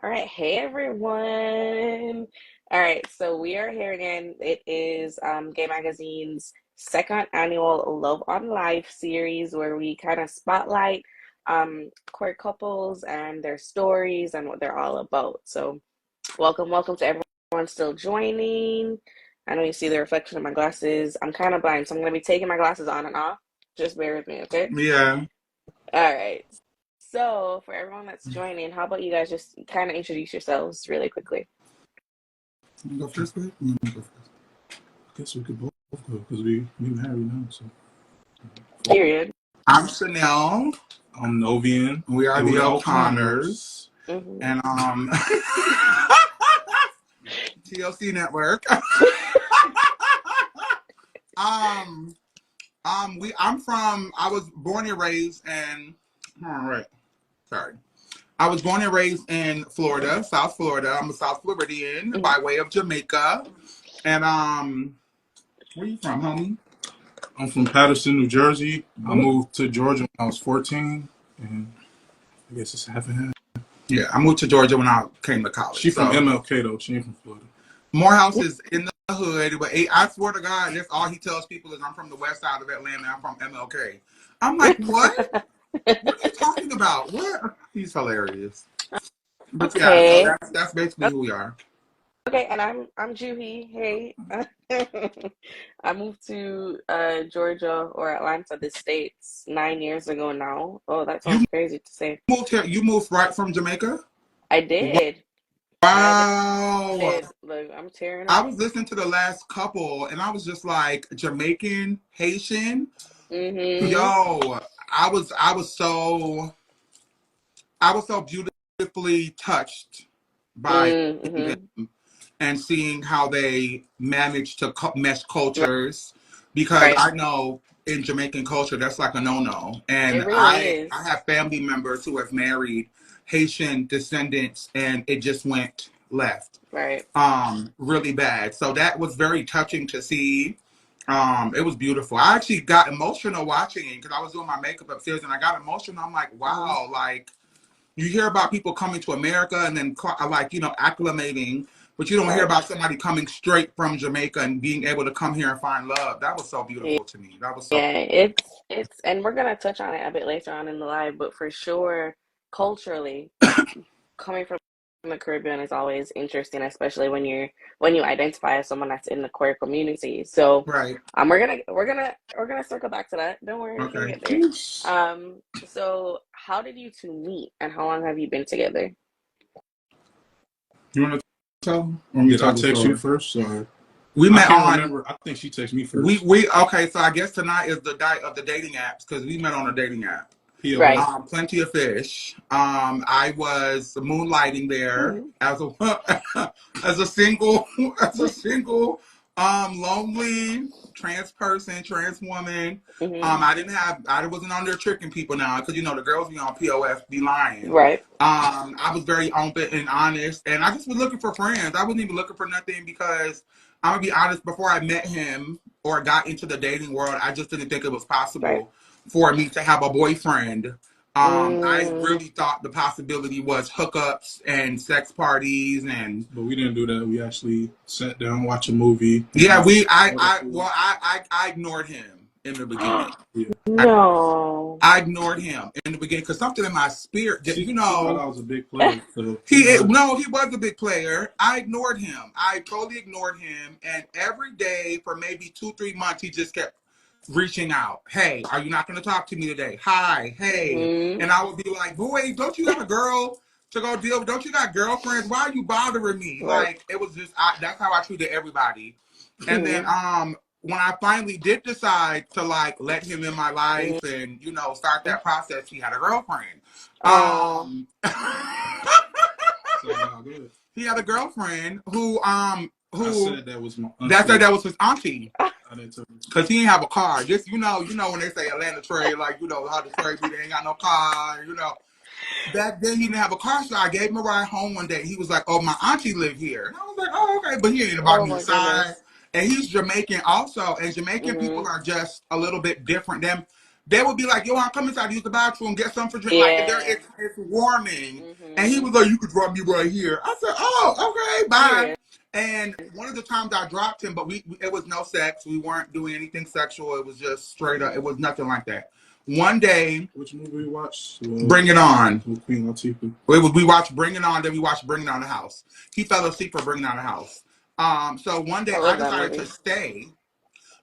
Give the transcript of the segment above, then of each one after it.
All right, hey everyone. All right, so we are here again. It is Gay Magazine's second annual Love on Life series where we kind of spotlight queer couples and their stories and what they're all about. So, welcome to everyone still joining. I know you see the reflection of my glasses. I'm kind of blind, so I'm going to be taking my glasses on and off. Just bear with me, okay? Yeah. All right. So, for everyone that's joining, how about you guys just kind of introduce yourselves really quickly? You go first, babe? You want me to go first? I guess we could both go because we married now. So Period. I'm Chanel. I'm Novian. We are the O'Connors. Hmm. And TLC Network. um I was born and raised in all right. Sorry. I was born and raised in Florida, South Florida. I'm a South Floridian Hmm. by way of Jamaica. And where you from, homie? I'm from Paterson, New Jersey. I Hmm. moved to Georgia when I was 14, and I guess it's half and half. Yeah, I moved to Georgia when I came to college. She from MLK though. She ain't from Florida. Morehouse is in the hood, but I swear to God, that's all he tells people is I'm from the west side of Atlanta. I'm from MLK. I'm like, what? What are you talking about? What? He's hilarious. But yeah, so Okay. that's basically who we are. Okay, and I'm Juhi. Hey. I moved to Georgia or Atlanta, the States, 9 years ago now. Oh, that You sounds crazy to say. moved here. You moved right from Jamaica. I did. I Wow. did. Look, I'm tearing I up. was listening to the last couple and I was just like Jamaican, Haitian. Mm-hmm. Yo, I was so beautifully touched by Mm-hmm. them and seeing how they managed to mesh cultures because Right. I know in Jamaican culture that's like a no-no. It And really I is. have family members who have married Haitian descendants and it just went left. Right. Really bad. So that was very touching to see. It was beautiful. I actually got emotional watching it because I was doing my makeup upstairs and I got emotional. I'm like, Mm-hmm. wow, like you hear about people coming to America and then like, acclimating, but you don't hear Right. about somebody coming straight from Jamaica and being able to come here and find love. That was so beautiful to me. That was so Yeah, it's and we're gonna touch on it a bit later on in the live, but for sure, culturally, coming from the Caribbean is always interesting, especially when you identify as someone that's in the queer community. So, right. we're gonna circle back to that. Don't worry, we're gonna Okay. get there. So how did you two meet, and how long have you been together? You want to tell them? Or me Did I talk text you before? first? Or We I met can't on remember. I think she texted me first. we okay. So I guess tonight is the night of the dating apps because we met on a dating app. Right. POF. Plenty of fish. I was moonlighting there Hmm. as a as a single as a single lonely trans person, trans woman. Hmm. I wasn't on there tricking people now because the girls be on POF be lying. Right. I was very open and honest, and I just was looking for friends. I wasn't even looking for nothing because I'm gonna be honest. Before I met him or got into the dating world, I just didn't think it was Right. possible for me to have a boyfriend. I Mm. really thought the possibility was hookups and sex parties and But we didn't do that. We actually sat down, watched a movie. yeah, Ordered food. I ignored him in the beginning. Yeah. No. I ignored him in the beginning because something in my spirit, She thought I was a big player. So no, he was a big player. I ignored him. I totally ignored him, and every day for maybe 2, 3 months, he just kept reaching out. Hey, are you not going to talk to me today? Hi, hey, Hmm. and I would be like, boy, don't you have a girl to go deal with? Don't you got girlfriends? Why are you bothering me? Right. Like it was just that's how I treated everybody. And then Hmm. when I finally did decide to like let him in my Hmm. life and start that process, he had a girlfriend. Oh. so no, good. He had a girlfriend who I said that was my that auntie. was his auntie I didn't tell her. because he didn't have a car. Just when they say Atlanta trade, like how the trade be, they ain't got no car. Back then he didn't have a car, so I gave him a ride home one day. He was like, "Oh, my auntie lived here," and I was like, "Oh, okay," but he ain't invite Oh me my inside. goodness. And he's Jamaican also, and Jamaican people Hmm. are just a little bit different. They would be like, yo, I'll come inside, use the bathroom, get some for drink. Like, Yeah. it's warming. And he Mm-hmm. was like, you could drop me right here. I said, oh, okay, bye. Period. And one of the times I dropped him, but it was no sex. We weren't doing anything sexual. It was just straight up. It was nothing like that. One day, which movie we watched? Bring It On. Queen Latifah. We watched Bring It On, then we watched Bring It On the House. He fell asleep for Bring It On the House. So one day I I love that decided movie. to stay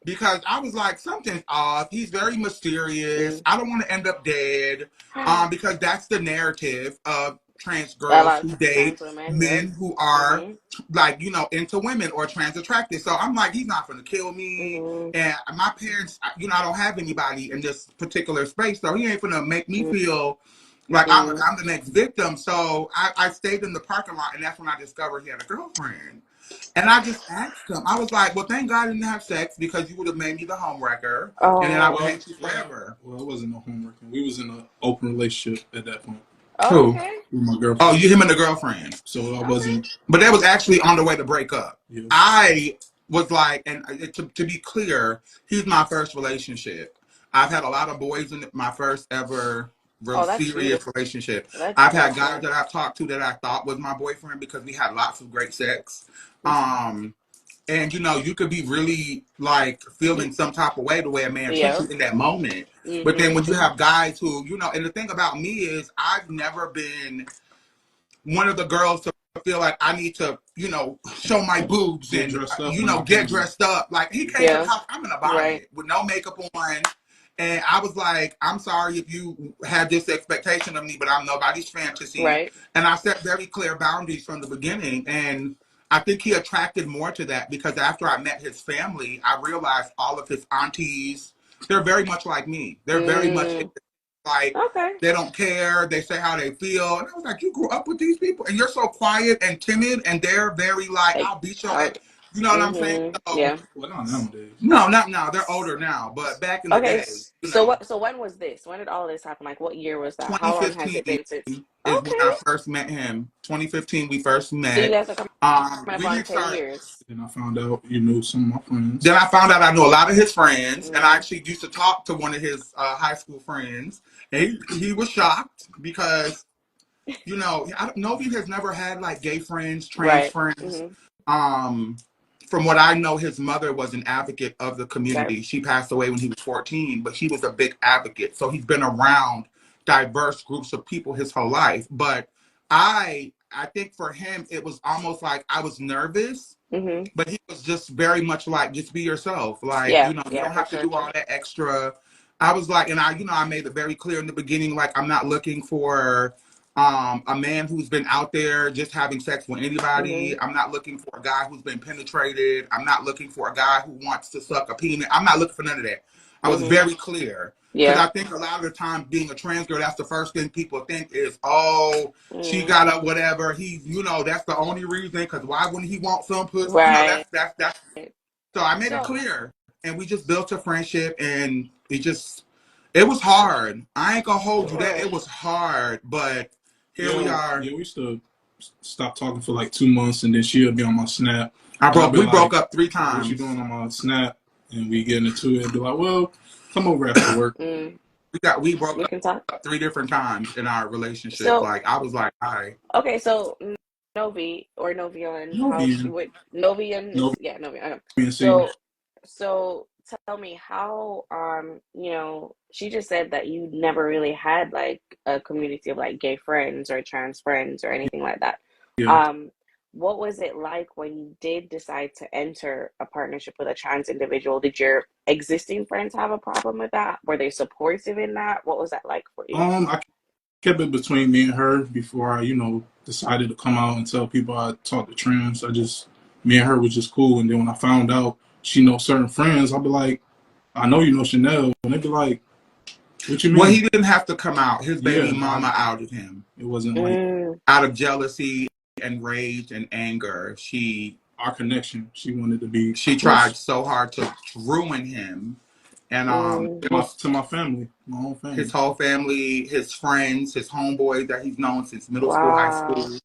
because I was like, something's off. He's very mysterious. I don't want to end up dead. Because that's the narrative of trans A girls lot who of date trans women, yep. men who are Mm-hmm. like, into women or trans attracted. So I'm like, he's not gonna kill me. Mm-hmm. And my parents, I don't have anybody in this particular space, so he ain't gonna make me feel like I'm the next victim. So I stayed in the parking lot, and that's when I discovered he had a girlfriend. And I just asked him. I was like, well, thank God I didn't have sex because you would have made me the homewrecker. And then I would hate you forever. Well, it wasn't no homewrecking. We was in an open relationship at that point. Oh, Who? okay. With my girlfriend. Oh, you, him and the girlfriend. So I wasn't. But that was actually on the way to break up. Yeah. I was like, and to be clear, he's my first relationship. I've had a lot of boys in my first ever real serious relationship. I've had guys that I've talked to that I thought was my boyfriend because we had lots of great sex. And you could be really like feeling some type of way the way a man treats you in that moment. But then when you have guys who, and the thing about me is I've never been one of the girls to feel like I need to, show my boobs and, get dressed up. Like he came to the house, I'm in a bonnet with no makeup on. And I was like, I'm sorry if you had this expectation of me, but I'm nobody's fantasy. Right. And I set very clear boundaries from the beginning. And I think he attracted more to that because after I met his family, I realized all of his aunties, they're very much like me. They're very much like, they don't care. They say how they feel. And I was like, you grew up with these people and you're so quiet and timid and they're very like, I'll beat your ass. You know what I'm saying? So, yeah. Well, not nowadays. No, not now. They're older now. But back in the day. So when was this? When did all this happen? Like what year was that? How long has it been since? Is when I first met him. 2015 we first met. So you guys are coming up on 10 years. Then I found out you knew some of my friends. Then I found out I knew a lot of his friends, and I actually used to talk to one of his high school friends. And he was shocked because, Novian has never had like gay friends, trans friends. From what I know, his mother was an advocate of the community. She passed away when he was 14, but he was a big advocate. So he's been around diverse groups of people his whole life. But I think for him, it was almost like I was nervous, but he was just very much like, just be yourself. Like, you don't have to do all that extra. I was like, and I made it very clear in the beginning, like, I'm not looking for a man who's been out there just having sex with anybody. I'm not looking for a guy who's been penetrated. I'm not looking for a guy who wants to suck a penis. I'm not looking for none of that. I was very clear. Because I think a lot of the time being a trans girl, that's the first thing people think is, she got a whatever. He, that's the only reason. Because why wouldn't he want some pussy? Right. That's. So I made it clear. And we just built a friendship and it was hard. I ain't gonna hold you that. It was hard, but here we are. Yeah, we used to stop talking for like 2 months, and then she'll be on my Snap. We broke up 3 times. What you doing on my Snap? And we get into it and be like, well, come over after work. We broke up 3 different times in our relationship. So, like I was like, all right. Okay, so Novi or Novian, Novian, yeah, Novian. So tell me how she just said that you never really had like a community of like gay friends or trans friends or anything like that. What was it like when you did decide to enter a partnership with a trans individual? Did your existing friends have a problem with that? Were they supportive in that? What was that like for you? I kept it between me and her before I, decided to come out and tell people I talked to trans. Me and her was just cool. And then when I found out she knows certain friends, I'll be like, I know you know Chanel. And they'd be like, what you mean? Well, he didn't have to come out. His baby mama outed him. It wasn't like out of jealousy and rage and anger. Our connection, she wanted to be. She tried so hard to ruin him. And to my family, my whole family. His whole family, his friends, his homeboys that he's known since middle school, high school.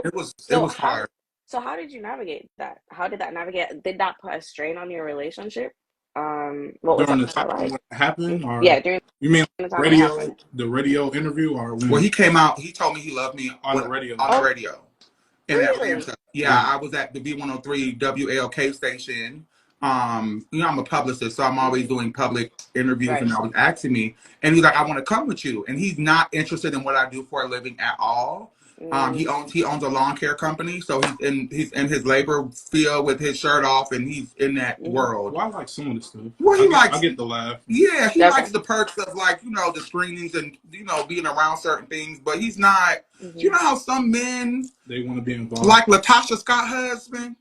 It was hard. So how did you navigate that? How did that navigate? Did that put a strain on your relationship? What was During the that time like? when it happened, or Yeah, during you mean the time it radio, happened. the radio interview, or Well, when he came out. He told me he loved me on the radio? on the Oh, radio in really? Atlanta. Yeah, I was at the B103 WLK station. I'm a publicist, so I'm always Hmm. doing public interviews, Right. and I was asking me, and he's like, "I want to come with you," and he's not interested in what I do for a living at all. Mm, He owns a lawn care company, so he's in his labor field with his shirt off, and he's in that hmm. world. Well, I like some of the stuff. Well, I get the laugh. yeah, he Okay. likes the perks of like, the screenings and being around certain things, but he's not. You Hmm. know how some men They want to be involved. like Latasha Scott husband,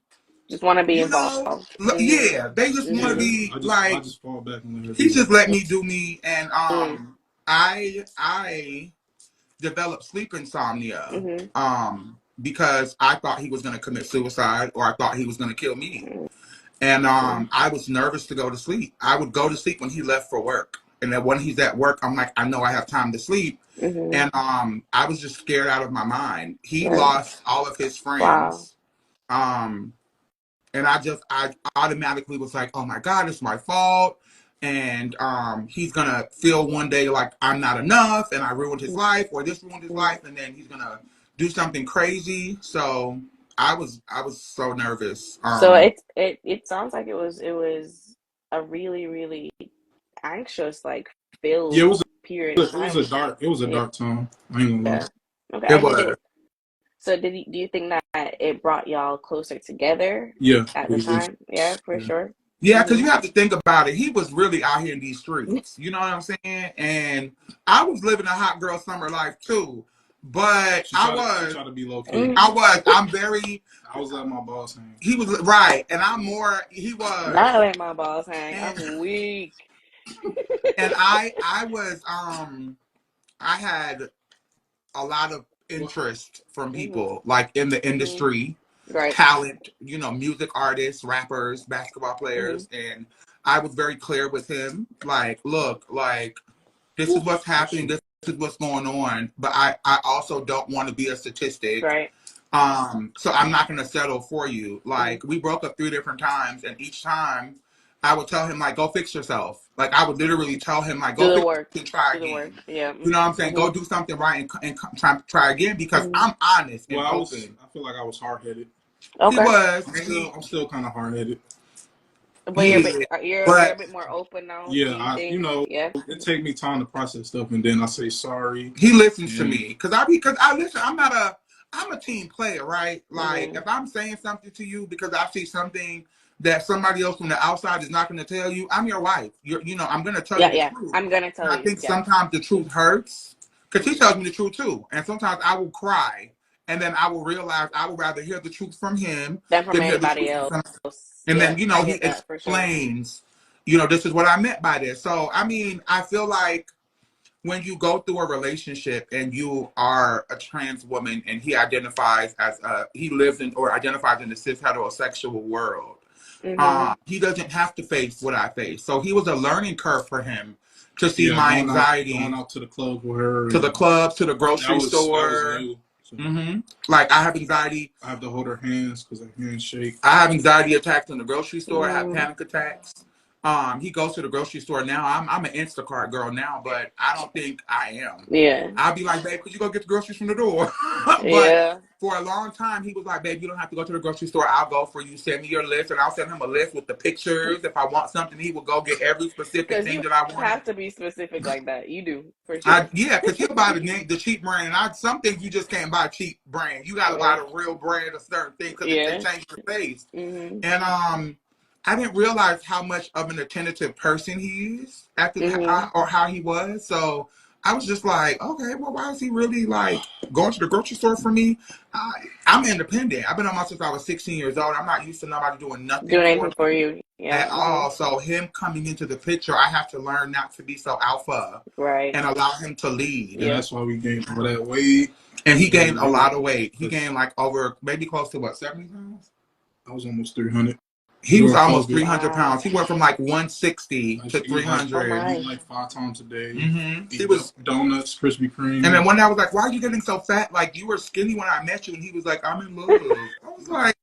Just want to be involved. Hmm. yeah, they just want to Hmm. Yeah, be I like. just fall back and let her He do just that. let me do me, and Hmm. I developed sleep insomnia, Hmm. because I thought he was going to commit suicide or I thought he was going to kill me. And Hmm. I was nervous to go to sleep. I would go to sleep when he left for work. And then when he's at work, I'm like, I know I have time to sleep. Hmm. And I was just scared out of my mind. He Right. lost all of his Wow. friends. Um, and I automatically was like, oh my God, it's my fault. And he's gonna feel one day like I'm not enough and I ruined his life or this ruined his Hmm. life, and then he's gonna do something crazy. So I was so nervous. So it sounds like it was a really, really anxious, like Yeah, filled period of it was time. a Yeah. dark time. I ain't gonna lie. Yeah. Okay. It And did was. it, so do you think that it brought y'all closer together Yeah, at the it was. time? Yeah, for Yeah. sure. Yeah, because Hmm. you have to think about it. He was really out here in these streets. You know what I'm saying? And I was living a hot girl summer life too. But She tried to be low key. Hmm. I'm very, I was letting my boss hang. he was right. And I'm more, he was. Not letting my balls hang. And, I'm weak. and I was, I had a lot of interest from Hmm. people like in the Hmm. industry, Right. talent, music artists, rappers, basketball Hmm. players. And I was very clear with him. Like, look, like, this is what's happening. This is what's going on. But I also don't want to be a statistic. Right. So I'm not going to settle for you. Hmm. Like, we broke up 3 different times, and each time I would tell him, like, go fix yourself. Like, I would literally tell him, like, Do go the fix work. yourself and try Do the work. again. Yeah. You know what I'm saying? Hmm. Go do something right and try again, because Hmm. I'm honest and Well, open. I feel like I was hard headed. He Okay. was, I'm still kind of hard headed. But you're a bit yeah, you're a but bit more open now, do Yeah, you think? Yeah. it take me time to process stuff, and then I say sorry. he listens to And me because I listen. I'm a team player, right? Like, Hmm. if I'm saying something to you because I see something that somebody else from the outside is not going to tell you, I'm your wife. I'm going to tell you Yeah, the yeah. truth. I'm gonna And tell I you. think Yeah. sometimes the truth hurts because he tells me the truth too. And sometimes I will cry, and then I will realize I would rather hear the truth from him Than from than hear the anybody truth from else. someone. And then Yeah, I he get that for sure. explains, this is what I meant by this. So I mean, I feel like when you go through a relationship and you are a trans woman and he lives in or identifies in the cis heterosexual world, Hmm. he doesn't have to face what I face. So he was a learning curve for him to see yeah, my going anxiety, out to the club with her, to the and clubs, to the grocery that was store. new. So Like, I have anxiety. I have to hold her hands because her hands shake. I have anxiety attacks in the grocery store. I have Hmm. panic attacks. He goes to the grocery store now. I'm an Instacart girl now, but I don't think I am. Yeah. I'll be like, babe, could you go get the groceries from the door? But Yeah. for a long time, he was like, babe, you don't have to go to the grocery store. I'll go for you. Send me your list, and I'll send him a list with the pictures. If I want something, he will go get every specific Because thing you that I wanted. have to be specific like that. You do, for sure. Yeah, because he'll buy the cheap brand. And some things you just can't buy cheap brand. You got to buy Yeah. the real brand of certain things because they Yeah. change your taste. Hmm. And I didn't realize how much of an attentive person he is Hmm. or how he was. So I was just like, okay, well, why is he really like going to the grocery store for me? I'm independent. I've been on my since I was 16 years old. I'm not used to nobody doing nothing Doing for anything for me you. Yeah. at Hmm. all. So him coming into the picture, I have to learn not to be so alpha Right. and allow him to lead. And Yeah. that's why we gained all that weight. And he gained a Really, lot of weight. He because gained like over maybe close to what, 70 pounds? I was almost 300 He was during almost COVID. 300 pounds. Wow. He went from like 160 I to Oh 300. eat my. like 5 times a day. He Eat was, donuts, Krispy Kreme. and then one day I was like, "Why are you getting so fat? Like, you were skinny when I met you." And he was like, "I'm in love." I was like,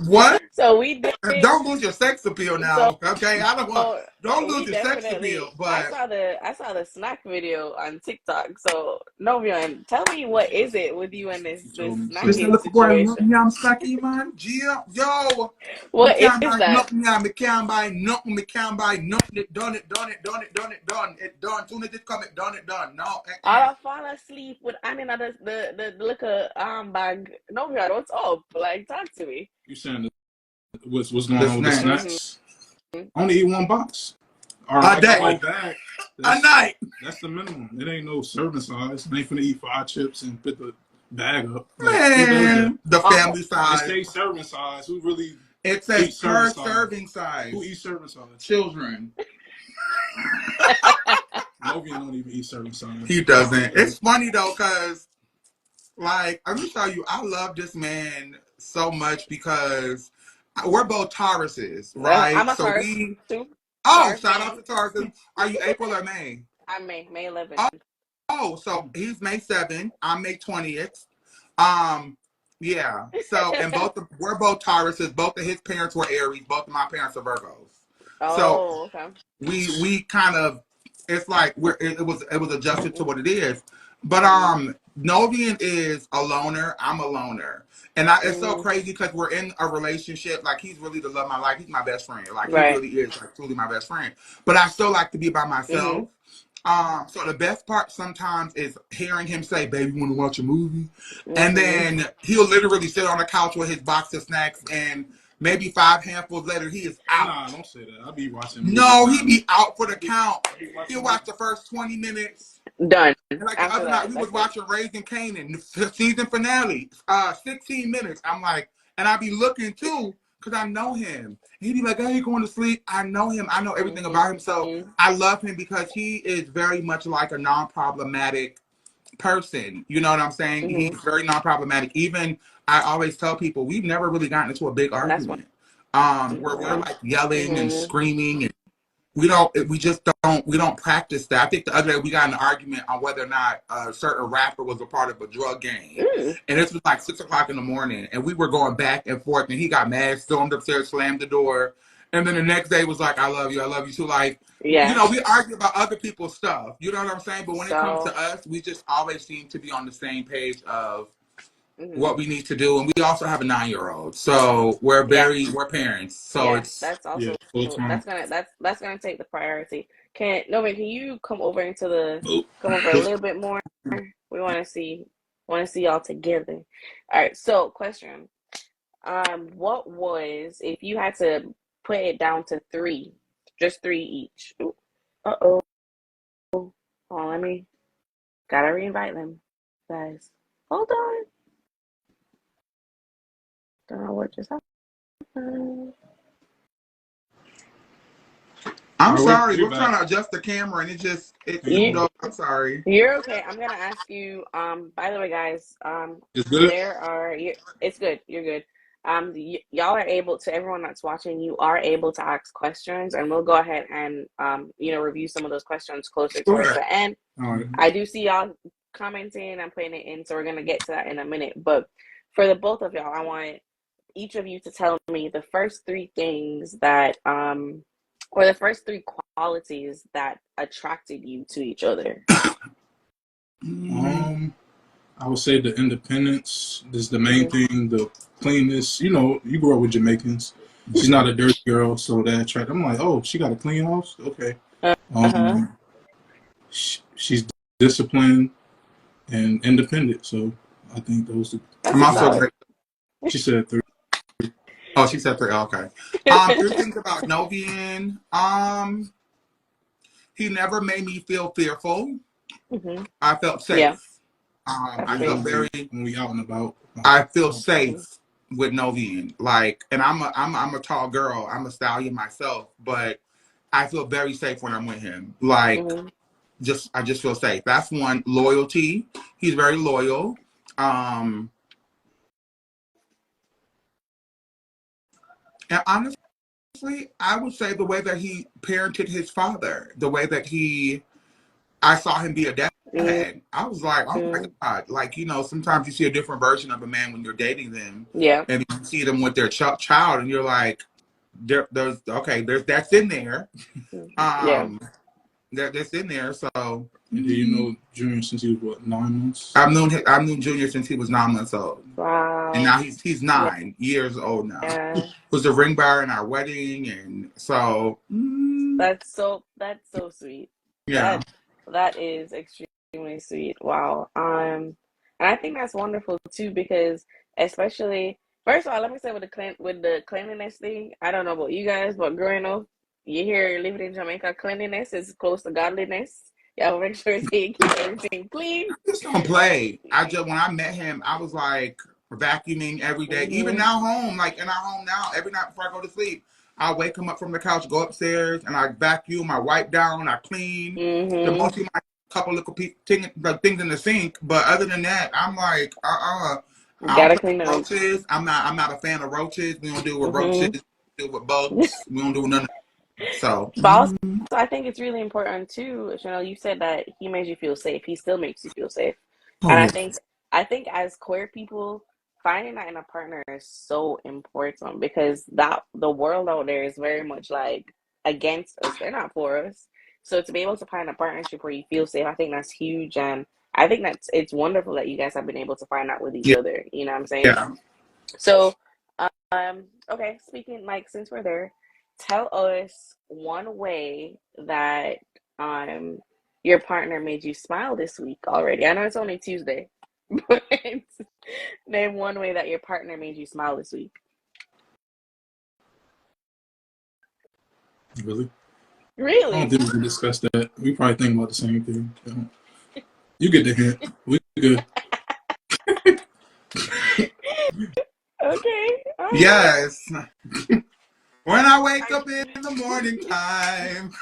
"What?" So we did. Don't lose your sex appeal So now, okay? I don't want. Don't lose we your sex definitely. appeal, but I saw the snack video on TikTok. So Novian, tell me what is it with you and She this told me this so. snacking little boy, situation? I'm snacky man. Yeah, yo, me What can't is buy that? nothing. Yeah, me can't buy nothing. Me can't buy nothing. It done. It done. It done. It done. It done. It done. Soon as it come, it done. It done. No. I fall asleep with I mean the liquor bag. Novian, what's up? Like talk to me. You saying what's going The on with the snacks. Mm-hmm. snacks? I only eat one box. Or A I got day. like bag. A That's night. that's the minimum. It ain't no serving size. I ain't finna eat 5 chips and put the bag up. Like who does that? Man, the Oh, family It size. says serving size. Who really It says eats serving per size? serving Who size. eats serving size? Children. Novian don't even eat serving size. He doesn't. It's funny though, cause like let me tell you, I love this man so much because we're both Tauruses, right? I'm a So Taurus we. too. Oh, Taurus shout out gang. to Taurus. Are you April or May? I'm May 11th. Oh, so Mm. he's May 7th. I'm May 20th. Yeah. So, and we're both Tauruses. Both of his parents were Aries. Both of my parents are Virgos. So Oh, okay. we kind of, it's like it was adjusted to what it is. But Mm-hmm. Novian is a loner. I'm a loner. And it's so Mm-hmm. crazy because we're in a relationship. Like he's really the love of my life. He's my best friend. Like he Right. really is like truly my best friend. But I still like to be by Mm-hmm. myself. So the best part sometimes is hearing him say, "Baby, you want to watch a movie?" And Mm-hmm. then he'll literally sit on the couch with his box of snacks, and maybe 5 handfuls later, he is out. Nah, don't say that. I be watching movies No, he now. be out for the count. I be He'll watching watch movies. the first 20 minutes. Done. And like the After other night, that, we was that's it. watching Raising Kanan, the season finale, 16 minutes. I'm like, and I be looking too, because I know him. He be like, "Hey, you going to sleep?" I know him. I know everything about him. So Mm-hmm. I love him because he is very much like a non-problematic person. You know what I'm saying? Mm-hmm. He's very non-problematic. Even I always tell people we've never really gotten into a big That's one. argument. Where we're Wow. like yelling and Mm-hmm. screaming and we don't practice that. I think the other day we got in an argument on whether or not a certain rapper was a part of a drug gang. Mm. And this was like 6 o'clock in the morning and we were going back and forth and he got mad, stormed upstairs, slammed the door. And then the next day was like, I love you too. Like, Yeah. we argue about other people's stuff. You know what I'm saying? But when it comes So. to us, we just always seem to be on the same page of Mm-hmm. what we need to do. And we also have a 9-year-old. So we're Yeah. parents. So Yeah. it's That's Yeah, also full time. that's gonna take the priority. Can you come over Nope. come over a little bit more? We want to see y'all together. All right. So question. What was if you had to put it down to three, just three each? Uh-oh. Oh, let me gotta reinvite them, guys. Hold on. Don't know what just happened. I'm All right, sorry. we're We're trying back. to adjust the camera and it You zoomed up. I'm sorry. you're okay. I'm gonna ask you. By the way, guys. It's good. It's good. You're good. Y'all are able to everyone that's watching. You are able to ask questions, and we'll go ahead and review some of those questions closer Go towards ahead. the end. All right. I do see y'all commenting. I'm putting it in, so we're gonna get to that in a minute. But for the both of y'all, I want each of you to tell me the first three things that or the first three qualities that attracted you to each other. Um, I would say the independence is the main Mm-hmm. thing. The cleanness. You know, you grew up with Jamaicans. She's not a dirty girl, so that attract. I'm like, oh, she got a clean house. Okay. Uh-huh. She's disciplined and independent. So I think those are That's I'm a three also things. solid. great. She said three. Oh, she said 3. Okay. Three things about Novian. He never made me feel fearful. Mm-hmm. I felt Yeah, safe. that's I Yeah, big. felt when very. we out and about. I feel Mm-hmm. safe with Novian. Like, and I'm a tall girl. I'm a stallion myself, but I feel very safe when I'm with him. Like, Mm-hmm. I just feel safe. That's one. Loyalty. He's very loyal. Um, and honestly, I would say the way that he parented his father, the way that I saw him be a dad. Mm-hmm. bad. I was like, oh my God. Like, you know, sometimes you see a different version of a man when you're dating them. Yeah. And you see them with their child, and you're like, there's that's in there. Yeah. Um, that's in there. So, And do you know Junior since he was what, 9 months? I've known Junior since he was 9 months old. And Wow. now he's 9 years old now. Yeah. Was the ring bearer in our wedding, and so That's so sweet. yeah. That is extremely sweet. Wow. And I think that's wonderful too because especially first of all, let me say with the cleanliness thing. I don't know about you guys, but growing up, you hear living in Jamaica, cleanliness is close to godliness. You have to make sure you keep everything clean. Just don't play. When I met him, I was like vacuuming every day. Even Mm-hmm. now home, like in our home now, every night before I go to sleep, I wake him up from the couch, go upstairs, and I vacuum, I wipe down, I clean. The Mm-hmm. mostly my couple little things in the sink, but other than that, I'm like, I don't Gotta play clean with up. roaches. I'm not a fan of roaches. We don't deal with roaches. Mm-hmm. We deal with bugs. We don't do none of that. So But also, I think it's really important too, Chanel. You said that he made you feel safe. He still makes you feel safe, oh and yeah. I think as queer people, finding that in a partner is so important because that the world out there is very much like against us. They're not for us. So to be able to find a partnership where you feel safe, I think that's huge, and I think it's wonderful that you guys have been able to find that with each Yeah. other. You know what I'm saying? Yeah. So, okay, speaking like since we're there, tell us one way that um your partner made you smile this week already. I know it's only Tuesday, but name one way that your partner made you smile this week. Really? I don't Really? think we can discuss that. We probably think about the same thing. So, you get the hint. We good. Okay, all right. Yes. When I wake up in the morning time.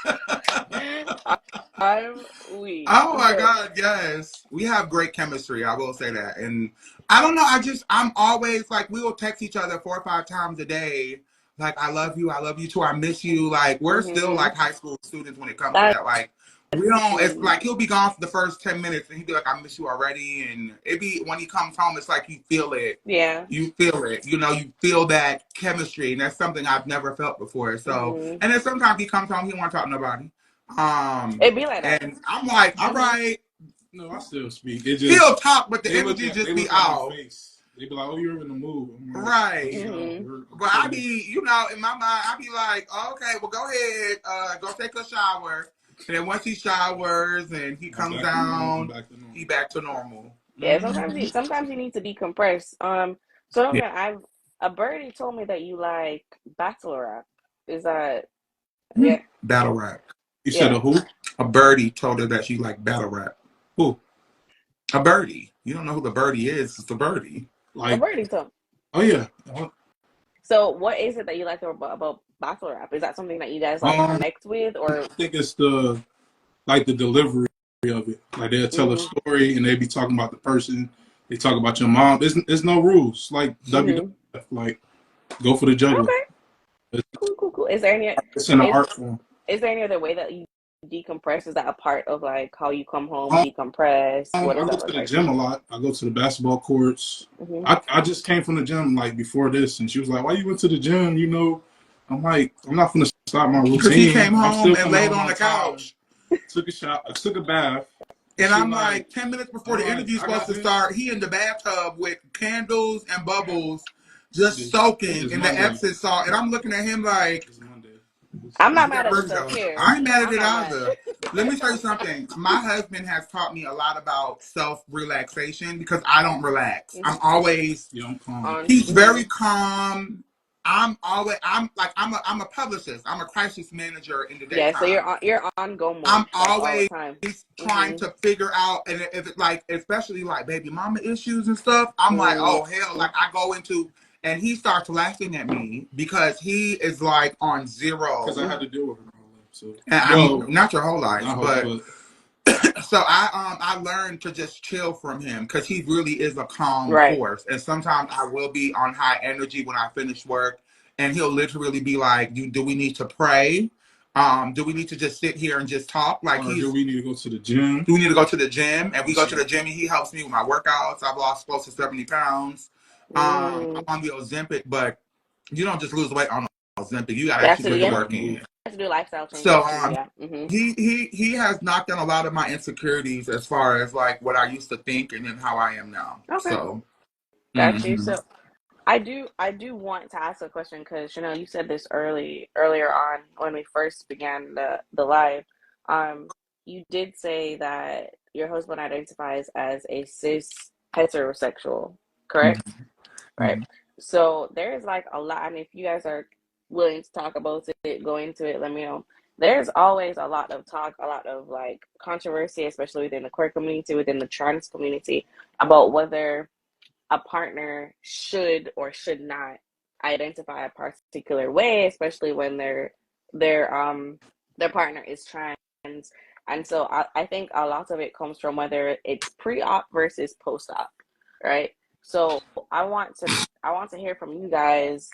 I'm weak. Oh my So, God, yes. We have great chemistry, I will say that. And I don't know, I'm always like, we will text each other 4 or 5 times a day. Like, I love you too, I miss you. Like, we're still hmm like high school students when it comes to that's that. Like, we don't, it's sweet. like he'll be gone for the first 10 minutes and he'll be like, I miss you already. And it be, when he comes home, it's like you feel it. Yeah. You feel it. You know, you feel that chemistry. And that's something I've never felt before. So, hmm and then sometimes he comes home, he won't talk to nobody. It be like that. And I'm like, all hmm right, No, I still speak. It he'll just talk, but the energy they just be look at my off. face. They be like, "Oh, you're in the mood." I'm like, "Oh Right. no, hmm I'm But I chilling." be, you know, in my mind, I be like, okay, well, go ahead, go take a shower. And then once he showers and he I'm comes back to normal. I'm down, back to normal. he back to normal. Yeah, Mm-hmm. sometimes you need to decompress. So Yeah. Novian, I've a birdie told me that you like battle rap. Is that Hmm. yeah, Battle rap. You said yeah. a who? A birdie told her that she liked battle rap. Who? A birdie. You don't know who the birdie is. It's a birdie. A Like, birdie told. oh yeah. So what is it that you like about battle rap? Is that something that you guys like I connect with or think it's the like the delivery of it. Like they'll tell a mm-hmm, story and they be talking about the person. They talk about your mom. There's no rules. Like mm-hmm. WWF. Like go for the juggler. Okay, It's, cool. it's in an Is art form. is there any other way that you decompress? Is that a part of like how you come home, decompress? What I does go that to look the like for gym a you? lot. I go to the basketball courts. Mm-hmm. I just came from the gym like before this, and she was like, "Why you went to the gym?" You know, I'm like, I'm not gonna stop my Because he routine. came I'm home still and coming laid home on the on time. couch. Took a shot. I took a bath. And And she I'm like, like, 10 minutes before I'm the like, interview's I supposed got to this. start, he in the bathtub with candles and bubbles, just It's, soaking it's in the Monday. Epsom salt. And I'm looking at him like, It's Monday. I'm not you mad got at the work self though. care. I ain't mad at I'm it not mad. either. Let me tell you something. My husband has taught me a lot about self relaxation because I don't relax. I'm hmm always, You don't calm. On he's very calm. I'm a publicist. I'm a crisis manager in the yeah, so daytime. you're on go I'm mode like all the always time. trying to figure out, and if it like, especially like baby mama issues and stuff, I'm like, oh hell, Mm-hmm. like I go into, and he starts laughing at me because he is like on Because I zero, had to deal with her whole life. So, and I'm well, not your whole life, not whole, but but so I learned to just chill from him because he really is a calm Right. force, and sometimes I will be on high energy when I finish work, and he'll literally be like, do we need to pray?" Do we need to just sit here and just talk? Like, or do we need to go to the gym? Do we need to go to the gym? And we go to the gym and he helps me with my workouts. I've lost close to 70 pounds. I'm on the Ozempic, but you don't just lose weight on Ozempic. You gotta actually put the work in. You have to do lifestyle changes. So too, he has knocked down a lot of my insecurities as far as like what I used to think and then how I am now. Okay. So got you. So I do want to ask a question because Chanel, you said this earlier on when we first began the live. You did say that your husband identifies as a cis heterosexual, correct? Right. So there is like a lot, and if you guys are willing to talk about it, go into it, let me know. There's always a lot of talk, a lot of like controversy, especially within the queer community, within the trans community, about whether a partner should or should not identify a particular way, especially when their partner is trans. And so I think a lot of it comes from whether it's pre-op versus post-op, right? So I want to hear from you guys.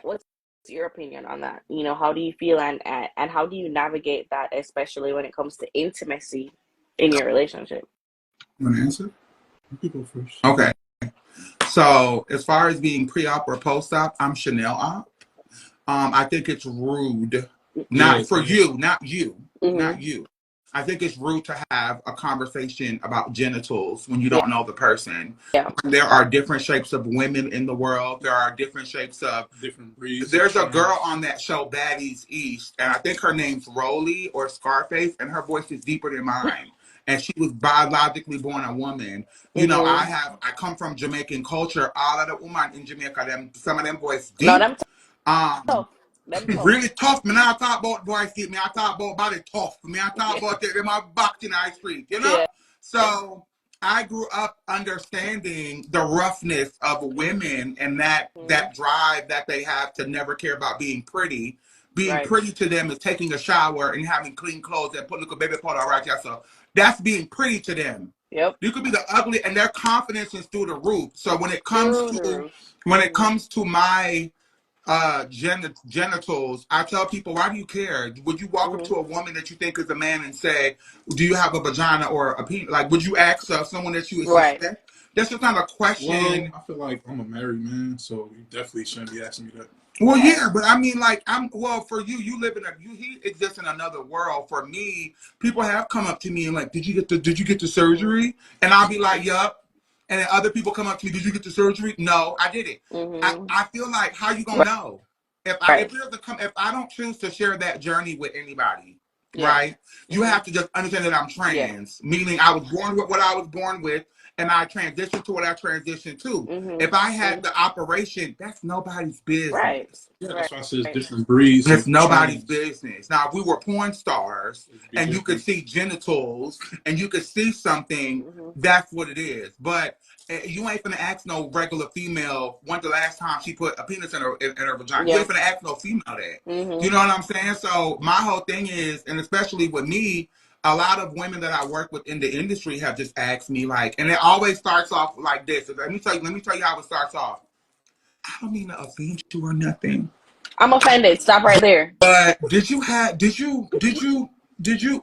What's your opinion on that? You know, how do you feel and how do you navigate that, especially when it comes to intimacy in your relationship? You want to answer? You go first. Okay. So as far as being pre-op or post-op, I'm Chanel op. I think it's rude. Not you. I think it's rude to have a conversation about genitals when you don't know the person. Yeah. There are different shapes of women in the world. There are different shapes of different breeds. There's a girl on that show, Baddies East, and I think her name's Rolly or Scarface, and her voice is deeper than mine. And she was biologically born a woman. You know, I come from Jamaican culture. All of the women in Jamaica, some of them boys deep. No, them tough. Really tough. Me not talk about boys deep. Me I talk about body tough. Me I talk about them back in the street. You know. Yeah. So I grew up understanding the roughness of women and that drive that they have to never care about being pretty. Being pretty to them is taking a shower and having clean clothes and putting a baby powder right there. So that's being pretty to them. Yep. You could be the ugly, and their confidence is through the roof. So when it comes to my genitals, I tell people, why do you care? Would you walk up to a woman that you think is a man and say, do you have a vagina or a penis? Like, would you ask someone that you suspect? That's just not a question. Well, I feel like I'm a married man, so you definitely shouldn't be asking me that. Well, yeah, but I mean, like, for you, he exists in another world. For me, people have come up to me and like, did you get the surgery? And I'll be like, yup. And then other people come up to me, did you get the surgery? No, I didn't. I feel like, how you gonna know? If I don't choose to share that journey with anybody, right? You have to just understand that I'm trans, meaning I was born with what I was born with, and I transitioned to what I transitioned to. If I had the operation, that's nobody's business. Right. Yeah, that's why I said different breeds. It's nobody's business. Now, if we were porn stars and you could see genitals and you could see something, that's what it is. But you ain't finna ask no regular female when's the last time she put a penis in her vagina. You ain't finna ask no female that. You know what I'm saying? So my whole thing is, and especially with me, a lot of women that I work with in the industry have just asked me like, and it always starts off like this. Let me tell you how it starts off. I don't mean to offend you or nothing. I'm offended. Stop right there. But did you,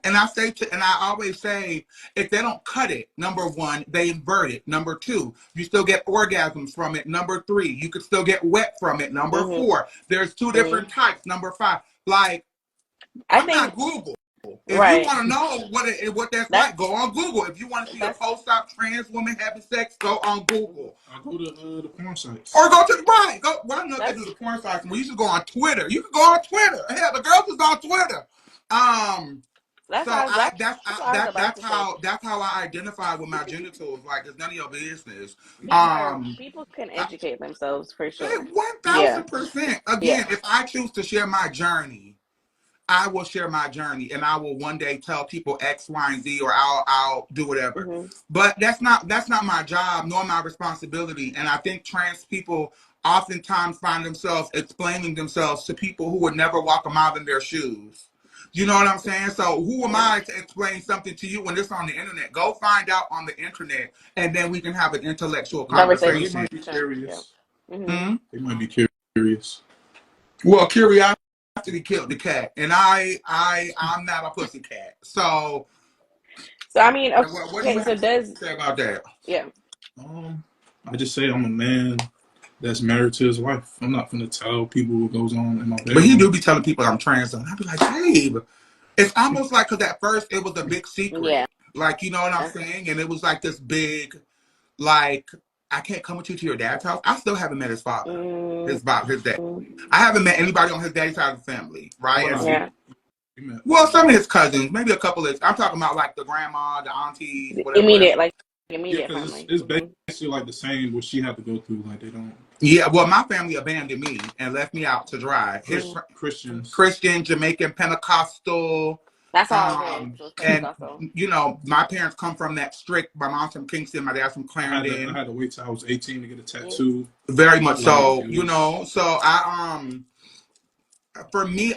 and I always say, if they don't cut it, number one, they invert it. Number two, you still get orgasms from it. Number three, you could still get wet from it. Number four, there's two different types. Number five, like, I'm not Google. If you want to know what that's like, go on Google. If you want to see a post-op trans woman having sex, go on Google. Or go to the porn sites. Or go to the Go. Well, I know they do the porn sites. Well, you should go on Twitter. You can go on Twitter. Hell, the girls is on Twitter. That's how I identify with my genitals. Like, it's none of your business. People can educate themselves for sure. 1000%. Again, if I choose to share my journey, I will share my journey, and I will one day tell people X, Y, and Z, or I'll do whatever. But that's not my job nor my responsibility. And I think trans people oftentimes find themselves explaining themselves to people who would never walk a mile in their shoes. You know what I'm saying? So who am I to explain something to you when it's on the internet? Go find out on the internet, and then we can have an intellectual conversation. They might be curious. They might be curious. Well, curiosity actually killed the cat, and I'm not a pussy cat. So I mean, what do you okay, so have to does say about that? yeah. I just say I'm a man that's married to his wife. I'm not gonna tell people what goes on in my bedroom. But he do be telling people I'm trans, and I be like, babe, it's almost like because at first it was a big secret, Yeah. like you know what I'm saying, and it was like this big, like I can't come with you to your dad's house. I still haven't met his father, his dad. I haven't met anybody on his daddy's side of the family, right? Yeah. Well, some of his cousins, maybe a couple of. I'm talking about like the grandma, the aunties, whatever. Immediate, like Yeah, immediate because family. it's basically like the same what she had to go through. Like they don't. Yeah, well, my family abandoned me and left me out to dry. His Christians, Christian, Jamaican, Pentecostal. That's all it is. So it's And Pentecostal. you know, my parents come from that strict. My mom's from Kingston, my dad's from Clarendon. I had to wait till I was 18 to get a tattoo. Very much so, you know. So for me,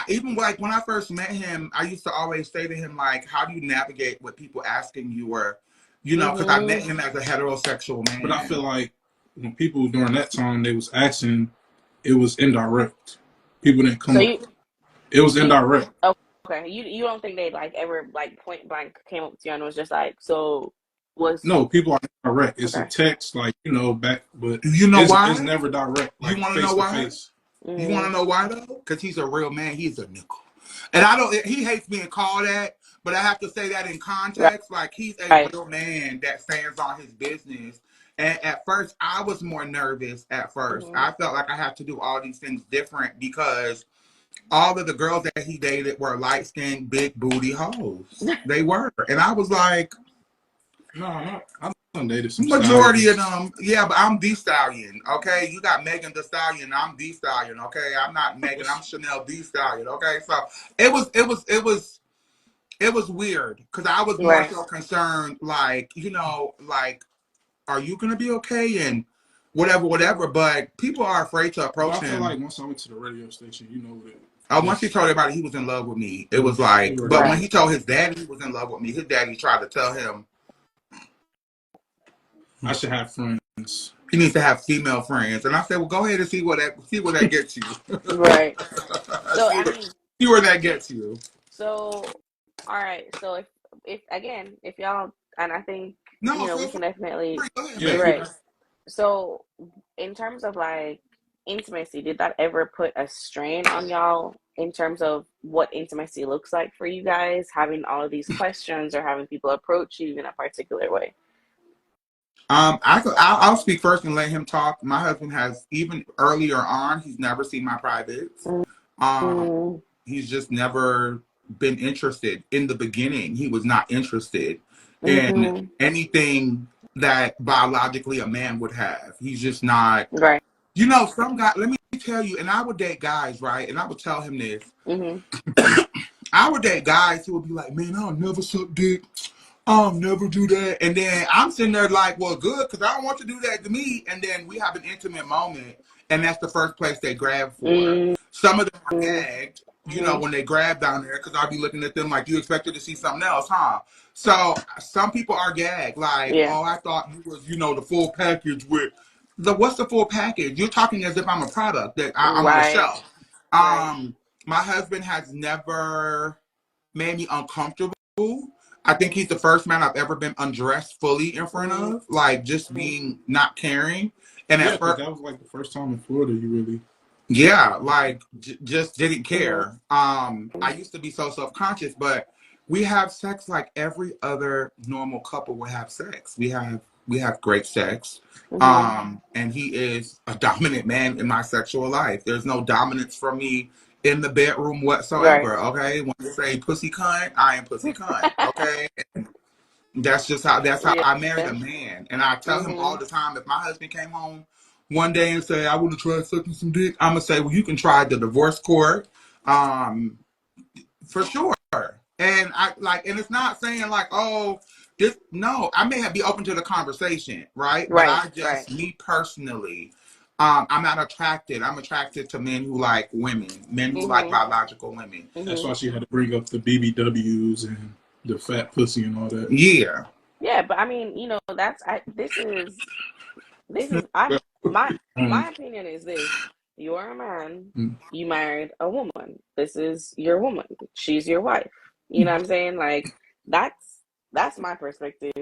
even like when I first met him, I used to always say to him like, "How do you navigate with people asking you or, you know?" Because I met him as a heterosexual man. But I feel like when people during that time they was asking, it was indirect. People didn't come up. It was indirect. Okay, you don't think they like ever like point blank came up to you and was just like, so was no, people are direct. It's a text, like you know, back, but you know why? It's never direct. Like you want to know why? You want to know why though? Because he's a real man. He's a nickel, and I don't. He hates being called that, but I have to say that in context. Like he's a real man that stands on his business. And at first, I was more nervous. At first, I felt like I had to do all these things different because all of the girls that he dated were light skinned, big booty hoes. They were, and I was like, no, I dated some majority stallions. of them, yeah, but I'm the Stallion, okay? You got Megan the Stallion, I'm the Stallion, okay? I'm not Megan, I'm Chanel the Stallion, okay? So it was weird because I was more so concerned, like, you know, like, are you gonna be okay and whatever? But people are afraid to approach him. I feel like once I went to the radio station, you know what? Once he told everybody he was in love with me, it was like, but when he told his daddy he was in love with me, his daddy tried to tell him I should have friends. He needs to have female friends. And I said, well, go ahead and see where that gets you. Right. So I mean, see where that gets you. So, all right. So if y'all, and I think you know we can definitely right. So in terms of like intimacy, did that ever put a strain on y'all in terms of what intimacy looks like for you guys, having all of these questions or having people approach you in a particular way? I'll speak first and let him talk. My husband has, even earlier on, he's never seen my privates. He's just never been interested. In the beginning, he was not interested in anything that biologically a man would have. He's just not. Right. You know, some guy, let me tell you, and I would date guys, right? And I would tell him this. I would date guys who would be like, man, I'll never suck dick. I'll never do that. And then I'm sitting there like, well, good, because I don't want you to do that to me. And then we have an intimate moment, and that's the first place they grab for. Some of them are gagged, you know, when they grab down there, because I'll be looking at them like, you expected to see something else, huh? So some people are gagged, like, oh, I thought you was, you know, the full package with what's the full package? You're talking as if I'm a product that I'm on the shelf. My husband has never made me uncomfortable. I think he's the first man I've ever been undressed fully in front of, like just being not caring. And at first, that was like the first time in Florida you really. Yeah, like just didn't care. I used to be so self-conscious, but we have sex like every other normal couple would have sex. We have great sex. And he is a dominant man in my sexual life. There's no dominance for me in the bedroom whatsoever. Okay, when you say pussy cunt, I am pussy cunt. Okay, and that's how I married a man. And I tell him all the time, if my husband came home one day and say, I want to try sucking some dick, I'm gonna say, well, you can try the divorce court, for sure. And and it's not saying like, oh, no, I may be open to the conversation, right? But I just, me personally, I'm not attracted. I'm attracted to men who like women, men who like biological women. That's why she had to bring up the BBWs and the fat pussy and all that. Yeah. Yeah, but I mean, you know, my opinion is this. You are a man. Mm. You married a woman. This is your woman. She's your wife. You know what I'm saying? Like that's my perspective,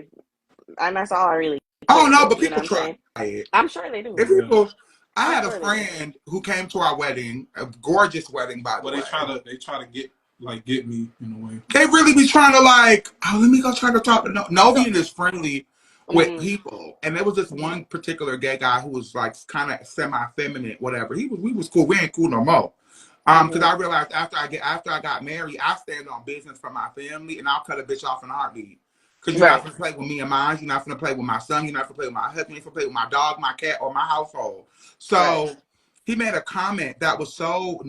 and that's all I really Oh care. no, but You know what people I'm try saying? it. I'm sure they do. If Yeah. people, I I'm had a sure they do. friend who came to our wedding, a gorgeous wedding, by the But way. they try to get me in a way. They really be trying to like, oh, let me go try to talk to So, Novian is friendly with mm, people. And there was this mm-hmm, one particular gay guy who was like kind of semi-feminine, whatever. We was cool. We ain't cool no more. Because mm-hmm, I realized after I got married, I stand on business for my family and I'll cut a bitch off in a heartbeat. Because you're not right, gonna play with me and mine, you're not gonna play with my son, you're not gonna play with my husband, you're gonna play with my dog, my cat, or my household. right, So he made a comment that was so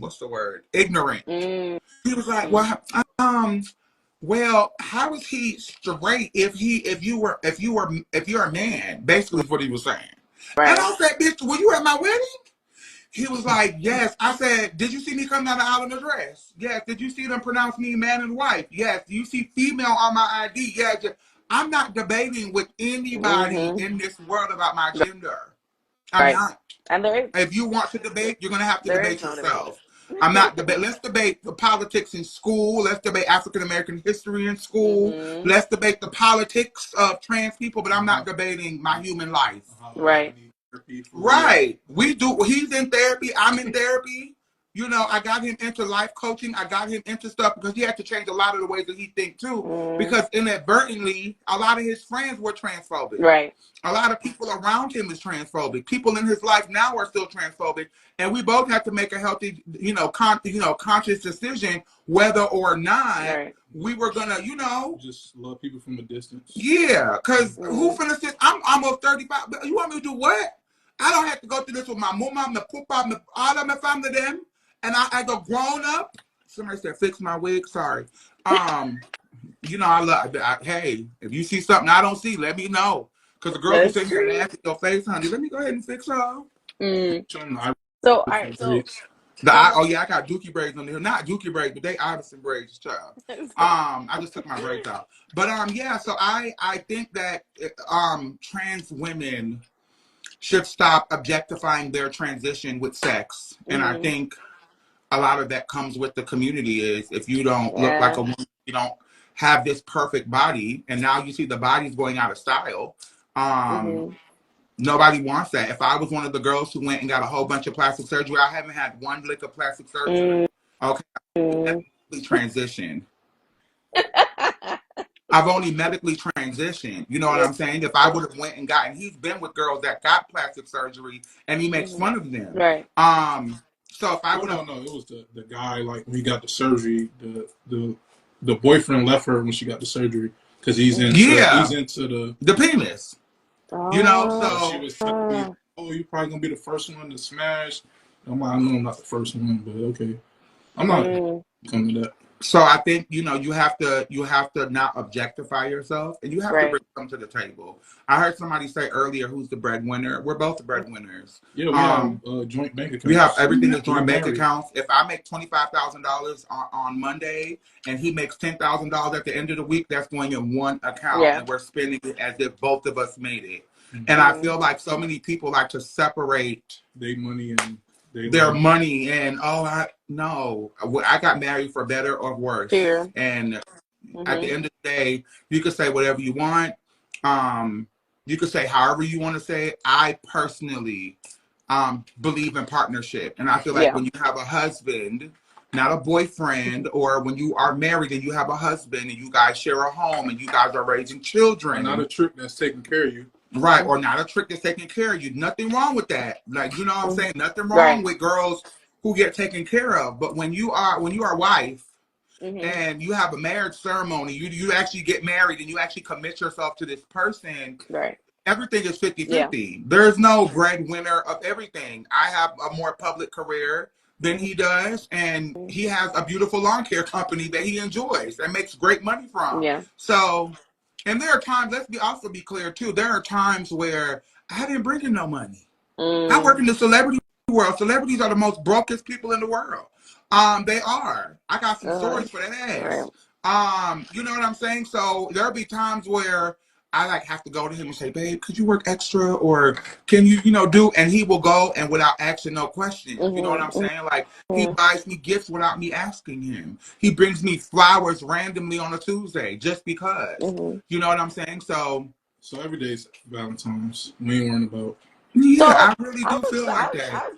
what's the word? Ignorant. mm, He was like, mm, well, how is he straight if you're a man? Basically, is what he was saying. And right, I said, bitch, were you at my wedding? He was like, yes. I said, did you see me come down the aisle in a dress? Yes. Did you see them pronounce me man and wife? Yes. Do you see female on my ID? Yes. I'm not debating with anybody mm-hmm, in this world about my gender. I'm right. not. And If you want to debate, you're going to have to there is debate no debate. yourself. I'm not debate. Let's debate the politics in school. Let's debate African American history in school. Mm-hmm, Let's debate the politics of trans people, but I'm Uh-huh. not debating my human life. right, I need therapy for real. Right. We do. He's in therapy. I'm in therapy. You know, I got him into life coaching. I got him into stuff because he had to change a lot of the ways that he think too. mm, Because inadvertently, a lot of his friends were transphobic. right, A lot of people around him is transphobic. People in his life now are still transphobic, and we both have to make a healthy, conscious decision whether or not right, we were gonna, Just love people from a distance. yeah. Because who mm, finna sit? I'm almost 35. But you want me to do what? I don't have to go through this with my mom, my papa, all of my family, them, and I go grown up. Somebody said, "Fix my wig." Sorry. Um, I love. Hey, if you see something I don't see, let me know. Because the girls be that's sitting here true. laughing in your face, honey. Let me go ahead and fix her. Mm. Show them the So, all right, ivory so braids. from Oh yeah, I got dookie braids on here. Not dookie braids, but they Iverson braids, child. I just took my braids out. But yeah, so I think that trans women should stop objectifying their transition with sex. And I mm-hmm, think a lot of that comes with the community is if you don't look like yeah, a woman, you don't have this perfect body, and now you see the body's going out of style. Um, mm-hmm, Nobody wants that. If I was one of the girls who went and got a whole bunch of plastic surgery, I haven't had one lick of plastic surgery. Okay, mm-hmm. medically transitioned. I've only medically transitioned. You know what Yeah, I'm saying? If I would have went and gotten, he's been with girls that got plastic surgery, and he makes mm-hmm, fun of them. right, So if I Well, would have, no. It was the guy. Like when he got the surgery, the boyfriend left her when she got the surgery because mm-hmm. yeah, he's into the. the penis. So she So was telling me, "Oh, you're probably gonna be the first one to smash." I'm like, I know I'm not the first one, but okay. I'm not mm, coming to that. So I think you have to not objectify yourself, and you have to right, bring them to the table. I heard somebody say earlier, "Who's the breadwinner?" We're both the breadwinners. Yeah, we have Um, joint bank we have accounts. everything is We're joint bank married. accounts. If I make $25,000 on Monday, and he makes $10,000 at the end of the week, that's going in one account, yeah, and we're spending it as if both of us made it. And I mm, feel like so many people like to separate They money and they their life. money and I no, I got married for better or worse, fear, and at the mm-hmm, end of the day, you can say whatever you want. Um, you can say however you want to say it. I personally believe in partnership, and I feel like yeah, when you have a husband, not a boyfriend, or when you are married and you have a husband and you guys share a home and you guys are raising And not children, a trick that's taking care of you. right, or not a trick that's taking care of you. Nothing wrong with that. Like, you know what I'm mm, saying? Nothing wrong right, with girls who get taken care of. But when you are a wife mm-hmm, and you have a marriage ceremony, you actually get married and you actually commit yourself to this person, right, everything is fifty yeah, fifty. There's no breadwinner of everything. I have a more public career than he does, and mm, he has a beautiful lawn care company that he enjoys and makes great money from. yeah, So, and there are times, also be clear too, there are times where I didn't bring in no money. I work mm, in the celebrity world. Celebrities are the most brokest people in the world. They are. I got some uh-huh, stories for that right, ass. You know what I'm saying? So there'll be times where I like have to go to him and say, babe, could you work extra or can you, do, and he will go and without asking no questions. You know what I'm Mm-hmm. saying? Like he buys me gifts without me asking him. He brings me flowers randomly on a Tuesday just because. Mm-hmm. You know what I'm saying? So every day's Valentine's. We ain't worrying about. yeah, So I really do feel like that. I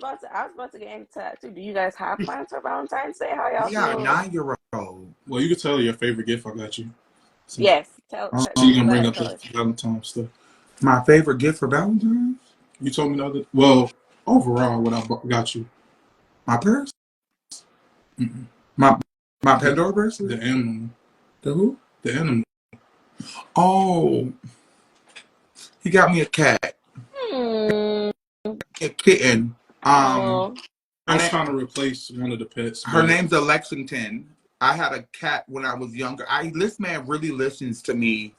was about to get into that too. Do you guys have plans for Valentine's Day? How y'all We got a feel? 9-year-old. Well, you could tell her your favorite gift I got you. Since Yes, she gonna go bring ahead, up tell the us. Valentine stuff. My favorite gift for Valentine's? You told me the other. Well, overall, what I got you. My purse? Mm-mm. My my The, Pandora bracelet? the animal. The who? The animal. Oh, he got me a cat. Hmm. A kitten. Oh. I Her was name trying to replace one of the pets, her but name's Lexington. I had a cat when I was younger. This man really listens to me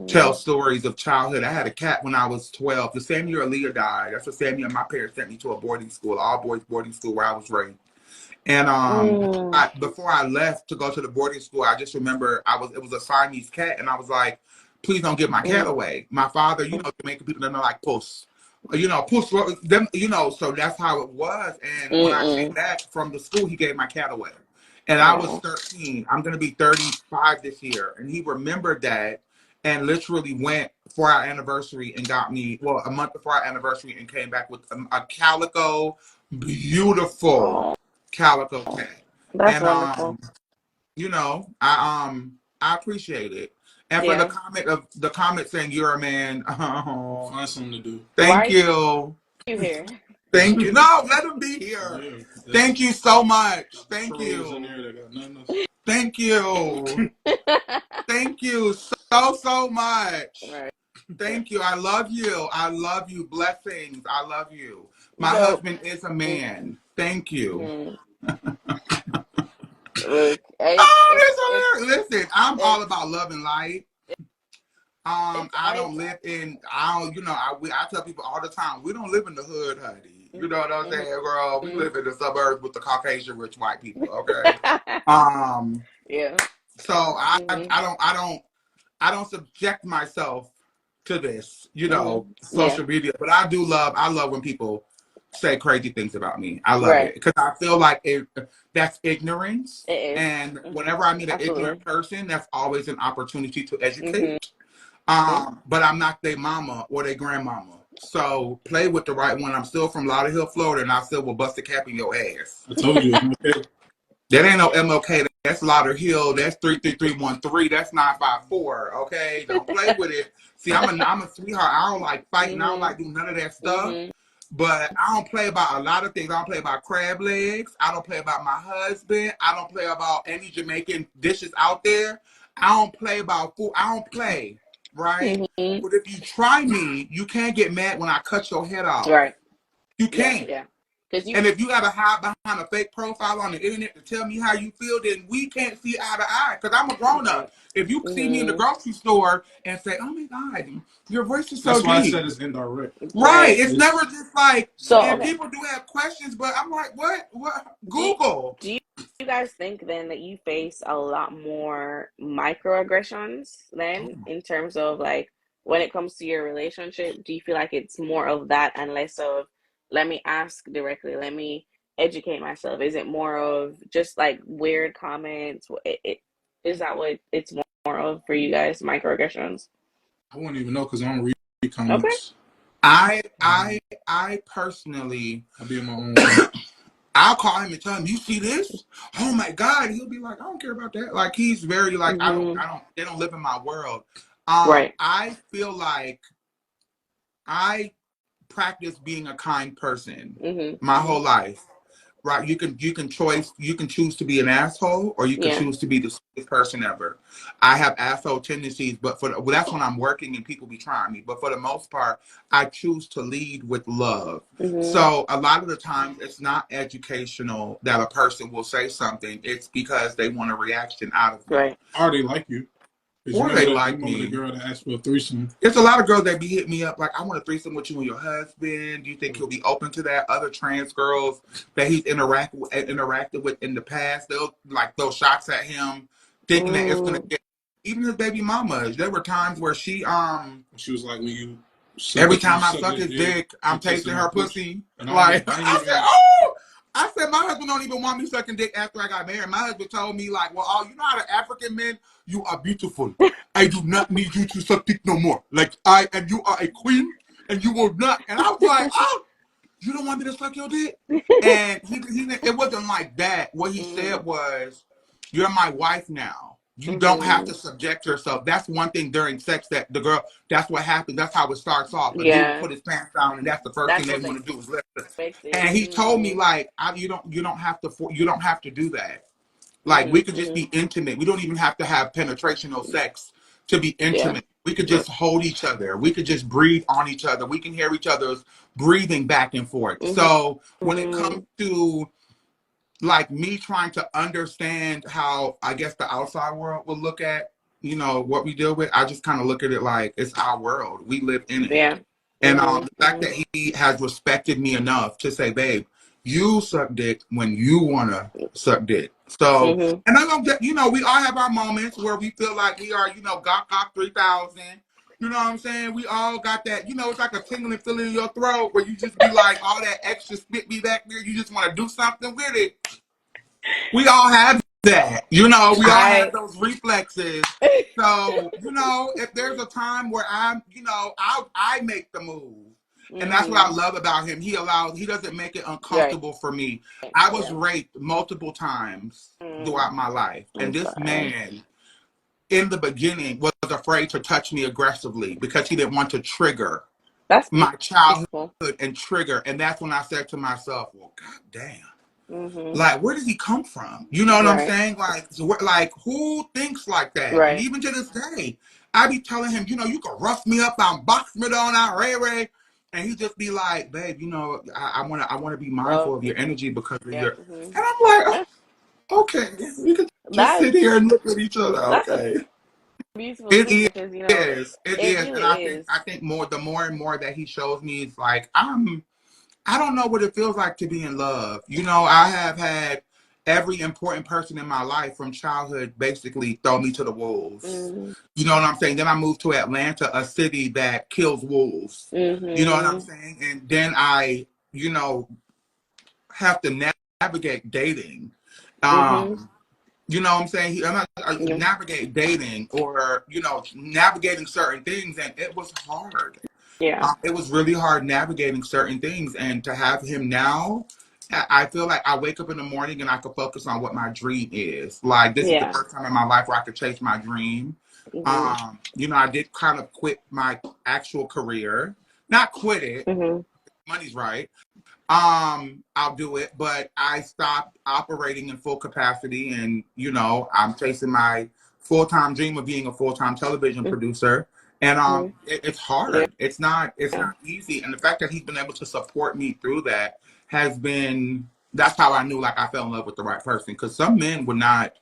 tell Mm-hmm. stories of childhood. I had a cat when I was 12. The same year Aaliyah died. That's the same year my parents sent me to a boarding school, all boys boarding school where I was raised. And Mm. before I left to go to the boarding school, I just remember it was a Siamese cat, and I was like, please don't give my cat Mm. away. My father, Jamaican people, they're not like puss. Puss them, so that's how it was. And when I came Mm-mm. back from the school, he gave my cat away. And I was Oh. 13. I'm gonna be 35 this year. And he remembered that and literally went for our anniversary and got me, well, a month before our anniversary and came back with a calico, beautiful Oh. calico cat. That's And wonderful. I appreciate it. And for Yeah. the comment saying you're a man, oh, find something to do. Why thank are you. you here? Thank you. No, let him be here. Yeah, Thank you so much. got the Thank trolls in you. there that got nothing else. Thank you. Thank you so much. Right. Thank you. I love you. I love you. Blessings. I love you. My So, husband is a man. Thank you. mhm. Look, Oh, that's hilarious. Listen, I'm all it's about love and light. I don't it's live in. I don't. I tell people all the time, we don't live in the hood, honey. You know what I'm saying, girl? We live in the suburbs with the Caucasian rich white people. Okay. Um. yeah. So I Hmm. I don't subject myself to this, Hmm. Yeah. social media. But I love when people say crazy things about me. I love Right. it because I feel like that's ignorance. It is. And Hmm. whenever I meet an ignorant Absolutely. person, that's always an opportunity to Hmm. educate. But I'm not their mama or their grandmama. So play with the right one. I'm still from Lauderhill, Florida, and I still will bust a cap in your ass. I told you. Okay. That ain't no MLK. That's Lauderhill. That's 33313. That's 954. Okay, don't play with it. See, I'm a sweetheart. I don't like fighting. I don't Hmm. like doing none of that stuff. Hmm. But I don't play about a lot of things. I don't play about crab legs. I don't play about my husband. I don't play about any Jamaican dishes out there. I don't play about food. I don't play, right? Hmm. But if you try me, you can't get mad when I cut your head off. Right. You Yeah. can't. Yeah. Because you. And if you got to hide behind a fake profile on the internet to tell me how you feel, then we can't see eye to eye. Because I'm a grown Right. up. If you see me in the Hmm. grocery store and say, "Oh my God, your voice is so That's why I deep," said it's indirect. right? Right. It's never just like, So and okay. people do have questions, but I'm like, what? What? Do Google. do you guys think then that you face a lot more microaggressions then Oh, in terms of like when it comes to your relationship? Do you feel like it's more of that and less of let me ask directly, let me educate myself? Is it more of just like weird comments? Is that what it's more of for you guys, microaggressions? I wouldn't even know because I don't read Okay. comments. I Um, I I personally, I be in my own world. I'll call him and tell him, "You see this? Oh my God!" He'll be like, "I don't care about that." Like he's very like, Mm-hmm. I don't. They don't live in my world. Right. I feel like I practice being a kind person Mm-hmm. my Mm-hmm. whole life. Right? You can choose to be an asshole or you can Yeah. choose to be the sweetest person ever. I have asshole tendencies, but that's when I'm working and people be trying me. But for the most part, I choose to lead with love. Mm-hmm. So a lot of the times it's not educational that a person will say something. It's because they want a reaction out of me. Right. Or they like you. Because Or they you like remember the me. girl that asked for a threesome? There's a lot of girls that be hitting me up like, I want a threesome with you and your husband. Do you think he'll be open to that? Other trans girls that he's interacted with in the past, they'll like throw shots at him, thinking that it's gonna Mm. get even his baby mamas. There were times where she was like, when you every time I suck his dick, I'm tasting her pussy. And like I said, oh. I said, my husband don't even want me sucking dick after I got married. My husband told me, like, well, oh, you know how the African men, you are beautiful. I do not need you to suck dick no more. Like, and you are a queen, and you will not. And I was like, oh, you don't want me to suck your dick? And he it wasn't like that. What he said was, you're my wife now. You don't have to subject yourself. That's one thing during sex that the girl, that's what happens. That's how it starts off. A dude put his pants down, and that's the first thing they want to do is lift it. And he told me, like, you don't have to do that. Like, we could just be intimate. We don't even have to have penetrational sex to be intimate. We could just hold each other. We could just breathe on each other. We can hear each other's breathing back and forth. So when it comes to, like, me trying to understand how, I guess, the outside world will look at, you know, what we deal with, I just kind of look at it like it's our world. We live in it. Yeah. And the fact that he has respected me enough to say, babe, you suck dick when you want to suck dick. So, and I know that, you know, we all have our moments where we feel like we are, you know, Gok 3000. You know what I'm saying? We all got that, you know, it's like a tingling feeling in your throat where you just be like, all that extra spit be back there. You just want to do something with it. We all have that. You know, we all have those reflexes. So, you know, if there's a time where I'm, you know, I make the move. And that's what I love about him. He doesn't make it uncomfortable for me. I was raped multiple times throughout my life. And this man, in the beginning, was afraid to touch me aggressively because he didn't want to trigger my childhood and trigger. And that's when I said to myself, well, God damn. Like, where does he come from? You know what I'm saying? Like, who thinks like that? And even to this day, I be telling him, you know, you can rough me up, I'm box me down, Ray. And he just be like, babe, you know, I wanna be mindful of your energy because of your. And I'm like, oh, okay, we could just sit here and look at each other. Okay, beautiful it thing because, you know, it it is, really and I think the more and more that he shows me, it's like I don't know what it feels like to be in love. You know, I have had every important person in my life from childhood basically throw me to the wolves. You know what I'm saying? Then I moved to Atlanta, a city that kills wolves. You know what I'm saying? And then I, you know, have to navigate dating. You know what I'm saying? Navigate dating or, you know, navigating certain things. And it was hard. It was really hard navigating certain things, and to have him now, I feel like I wake up in the morning and I can focus on what my dream is. Like, this is the first time in my life where I could chase my dream. You know, I did kind of quit my actual career, not quit it. Money's right. I'll do it, but I stopped operating in full capacity, and, you know, I'm chasing my full-time dream of being a full-time television producer. And it's hard. It's not easy. And the fact that he's been able to support me through that has been, that's how I knew, like, I fell in love with the right person. Because some men would not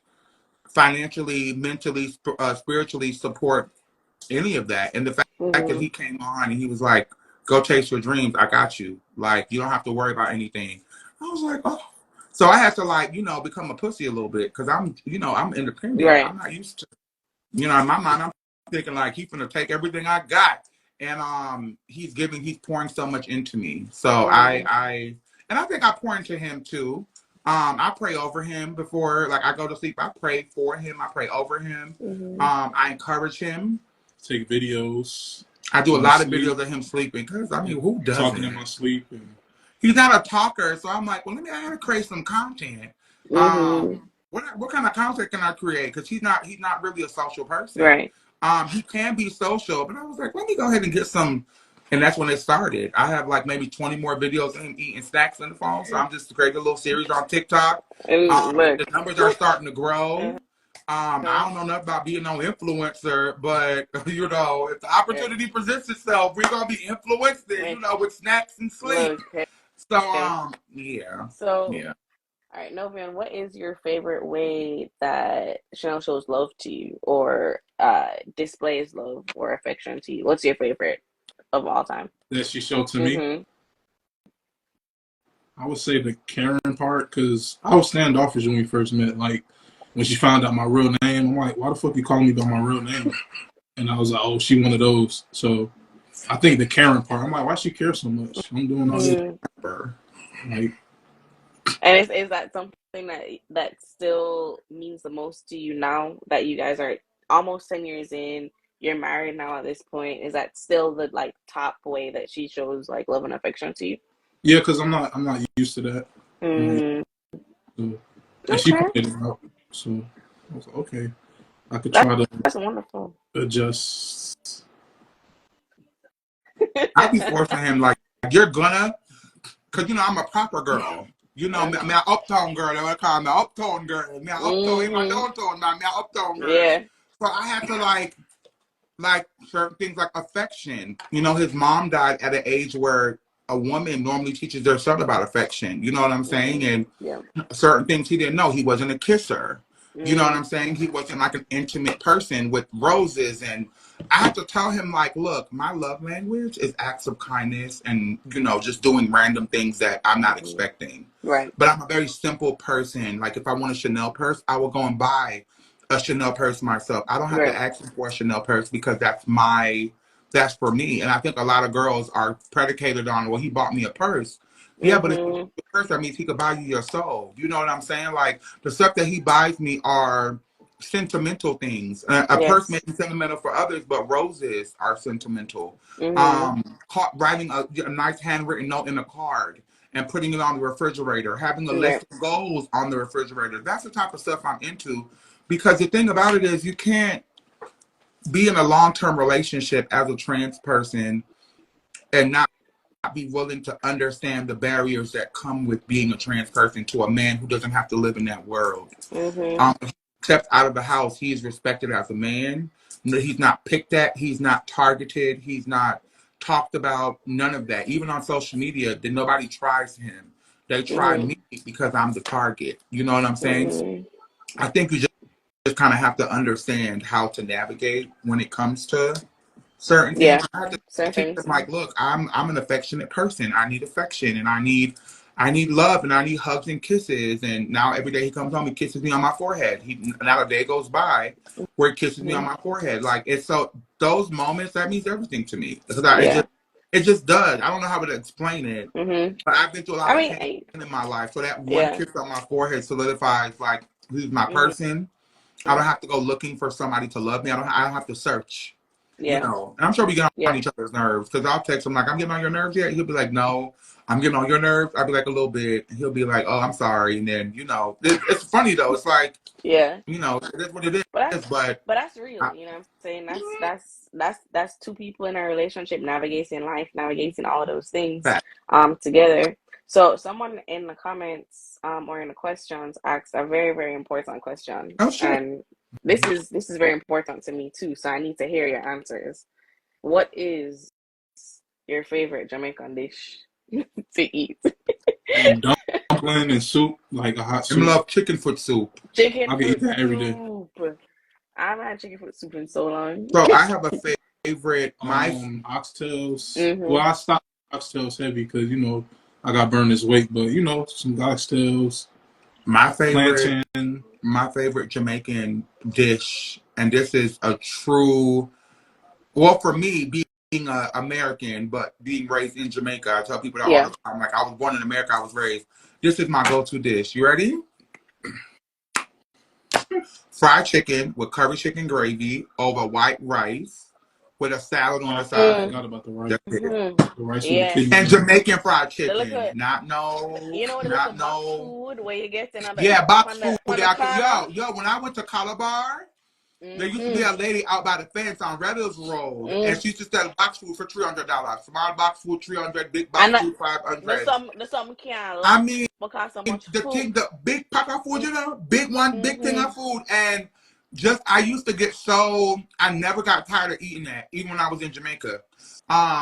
financially, mentally, spiritually support any of that. And the fact that he came on and he was like, go chase your dreams. I got you. Like, you don't have to worry about anything. I was like, oh. So I had to, like, you know, become a pussy a little bit because I'm, you know, I'm independent. I'm not used to, you know, in my mind, I'm thinking like he's gonna take everything I got, and he's pouring so much into me. So I think I pour into him too. I pray over him before, like, I go to sleep. I pray for him. I pray over him. I encourage him. Take videos. I do a lot of videos of him sleeping because, I mean, who doesn't? Talking in my sleep. He's not a talker, so I'm like, well, I gotta create some content. What kind of content can I create? Because he's not really a social person. He can be social, but I was like, let me go ahead and get some. And that's when it started. I have like maybe 20 more videos of him eating snacks on the phone. So I'm just creating a little series on TikTok. The numbers are starting to grow. I don't know nothing about being no influencer, but, you know, if the opportunity presents itself, we're gonna be influenced, you know, with snacks and sleep. So yeah. So yeah. All right, Novian, what is your favorite way that Chanel shows love to you or displays love or affection to you? What's your favorite of all time? That she showed to me? I would say the caring part, because I was standoffish when we first met. Like, when she found out my real name, I'm like, why the fuck you calling me by my real name? And I was like, oh, she one of those. So I think the Karen part, I'm like, why she care so much? I'm doing all this for her. Like, and is that something that still means the most to you now that you guys are almost 10 years in, you're married now at this point? Is that still the like top way that she shows like love and affection to you? yeah, because I'm not used to that. Mm. So, and she Okay. pointed it out. So I was like, okay, I could try to That's wonderful. adjust. I be forcing him like you're gonna, cause you know I'm a proper girl. You know, me a uptown girl. They would call me uptown girl. Me a uptown, ain't my downtown man. Me a uptown girl. Yeah. So I had to like certain things like affection. You know, his mom died at an age where a woman normally teaches their son about affection. You know what I'm saying? And Yeah. certain things he didn't know. He wasn't a kisser. You know what Mm. I'm saying? He wasn't like an intimate person with roses. And I had to tell him, like, look, my love language is acts of kindness and, you know, just doing random things that I'm not expecting. Right. But I'm a very simple person. Like, if I want a Chanel purse, I will go and buy a Chanel purse myself. I don't have to Right. ask him for a Chanel purse because that's for me. And I think a lot of girls are predicated on, well, he bought me a purse. Yeah, but if he bought you a purse, that means he could buy you your soul. You know what I'm saying? Like, the stuff that he buys me are sentimental things. A purse may Yes. be sentimental for others, but roses are sentimental. Mm-hmm. Writing a nice handwritten note in a card and putting it on the refrigerator, having a Right. list of goals on the refrigerator. That's the type of stuff I'm into. Because the thing about it is you can't be in a long-term relationship as a trans person and not be willing to understand the barriers that come with being a trans person to a man who doesn't have to live in that world. Mm-hmm. If he steps out of the house, he's respected as a man. He's not picked at. He's not targeted. He's not talked about. None of that. Even on social media, nobody tries him. They try Mm-hmm. me because I'm the target. You know what I'm saying? So Mm-hmm. I think you just kind of have to understand how to navigate when it comes to certain things. Yeah. I have to Certain teach things. them like, look, I'm an affectionate person. I need affection and I need love and I need hugs and kisses. And now every day he comes home, he kisses me on my forehead. Now a day goes by where he kisses me on Mm-hmm. my forehead. Like it's so those moments that means everything to me. Because Yeah. it just does. I don't know how to explain it, Mm-hmm. but I've been through a lot I of mean, pain in my life. So that one yeah. kiss on my forehead solidifies like who's my Mm-hmm. person. I don't have to go looking for somebody to love me. I don't have to search. You Yeah. know, and I'm sure we get on Yeah. each other's nerves because I'll text him like, "I'm getting on your nerves yet?" He'll be like, "No, I'm getting on your nerves." I'll be like, "A little bit." And he'll be like, "Oh, I'm sorry." And then it's funny though. It's like Yeah. it is what it But is. But that's real, you know what I'm saying? That's two people in a relationship navigating life, navigating all of those things fact. together. So someone in the comments or in the questions asked a very, very important question. Oh shit! And this is very important to me too, so I need to hear your answers. What is your favorite Jamaican dish to eat? Dumpling and soup, like a hot I soup. love chicken foot soup. Chicken I can eat foot that every day. soup. I haven't had chicken foot soup in so long. So I have a favorite. Oxtails. Well, Mm-hmm. I stopped oxtails heavy because I got burned this weight, but some oxtails, My favorite. plantain. My favorite Jamaican dish, and this is a true. Well, for me, being an American, but being raised in Jamaica, I tell people that all Yeah. the time. Like, I was born in America, I was raised. This is my go-to dish. You ready? Fried chicken with curry chicken gravy over white rice with a salad on the Oh, I side. forgot about the rice. That's it. Mm-hmm. The rice with the Yeah. kidney And beans. Jamaican fried The look chicken. at the little Not box no. food where you get in Yeah, up box on food. the corner. Yo, when I went to Calabar, there used to be Mm-hmm. a lady out by the fence on Redlands Road, and Mm. she used to sell box food for $300. Small box food 300, big box And food 500. the some can't I last mean, because so much food. the big pack of food, big one, big thing Mm-hmm. of food, and just I used to get so I never got tired of eating that, even when I was in Jamaica.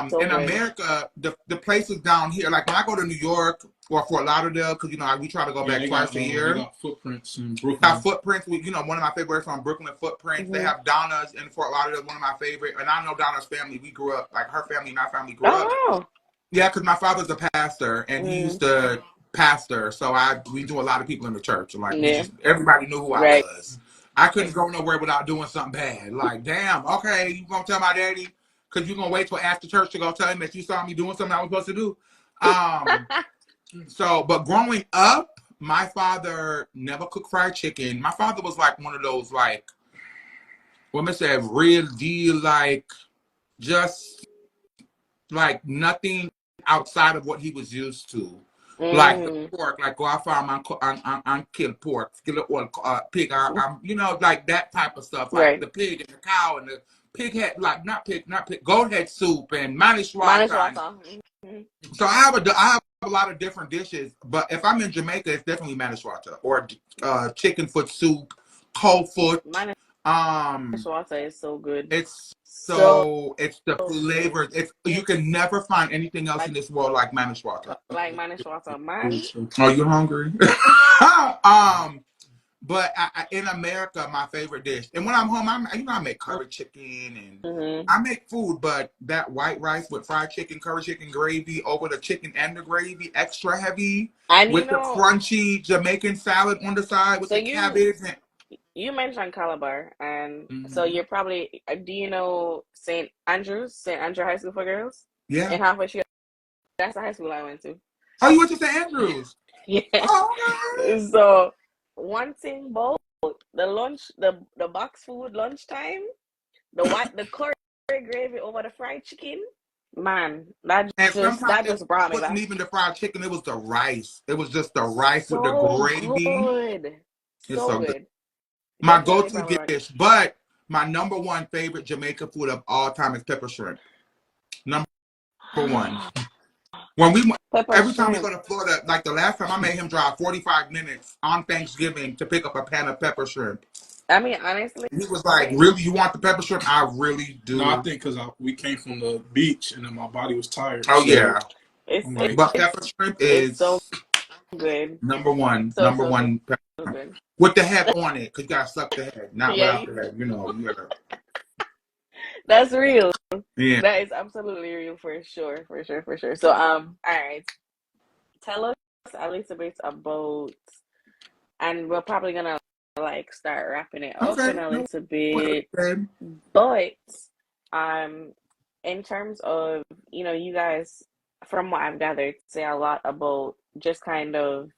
So In good. America, the places down here, like when I go to New York or Fort Lauderdale, because we try to go Yeah, back twice a they year. got footprints in Got Brooklyn. Footprints. One of my favorites on Brooklyn Footprints. They Mm-hmm. have Donna's in Fort Lauderdale, one of my favorite. And I know Donna's family. We grew up, like her family and our family grew up. Oh. Yeah, because my father's a pastor, and he used Mm. to pastor, so we do a lot of people in the church. Like Yeah. everybody knew who I Right. was. I couldn't go nowhere without doing something bad. Like, damn, okay, you gonna tell my daddy? Because you gonna wait till after church to go tell him that you saw me doing something I was supposed to do. So, but growing up, my father never cooked fried chicken. My father was like one of those, like, what I say, real deal, like, just like nothing outside of what he was used to. Like the pork, like go out farm and kill pork, kill the oil, pig, you know, like that type of stuff. Like Right. the pig and the cow and the pig had, like, not pig, goat head soup and manischwata. So I have a lot of different dishes, but if I'm in Jamaica, it's definitely manischwata or chicken foot soup, cold foot. Manischwata is so good. It's it's the flavor. You can never find anything else in this world like manischwata. Like manischwata, man. Are you hungry? But in America, my favorite dish, and when I'm home, I make curry chicken and I make food, but that white rice with fried chicken, curry chicken gravy over the chicken and the gravy, extra heavy, and with the crunchy Jamaican salad on the side with the cabbage. You mentioned Calabar, and so you're probably, do you know St. Andrews, St. Andrew High School for Girls? Yeah. In Hertfordshire. That's the high school I went to. Oh, you went to St. Andrews? Yeah. Oh, so one thing about the box food lunchtime, the curry gravy over the fried chicken, man, that just brought me back. It wasn't even the fried chicken; it was the rice. It was just the rice with the gravy. Good. It's so good. My go-to dish, but my number one favorite Jamaican food of all time is pepper shrimp. Number one. When every time we go to Florida, like the last time I made him drive 45 minutes on Thanksgiving to pick up a pan of pepper shrimp. I mean, honestly, he was like, "Really, you want the pepper shrimp?" I really do. No, I think because we came from the beach and then my body was tired. Oh, so yeah. But pepper shrimp is so good. Number one pepper shrimp. With the head on it, because you got to suck the head, not without the head. You know, you gotta... That's real. Yeah. That is absolutely real for sure. So, all right. Tell us a little bit about, and we're probably gonna like start wrapping it up in a little bit. But in terms of, you know, you guys, from what I've gathered, say a lot about just kind of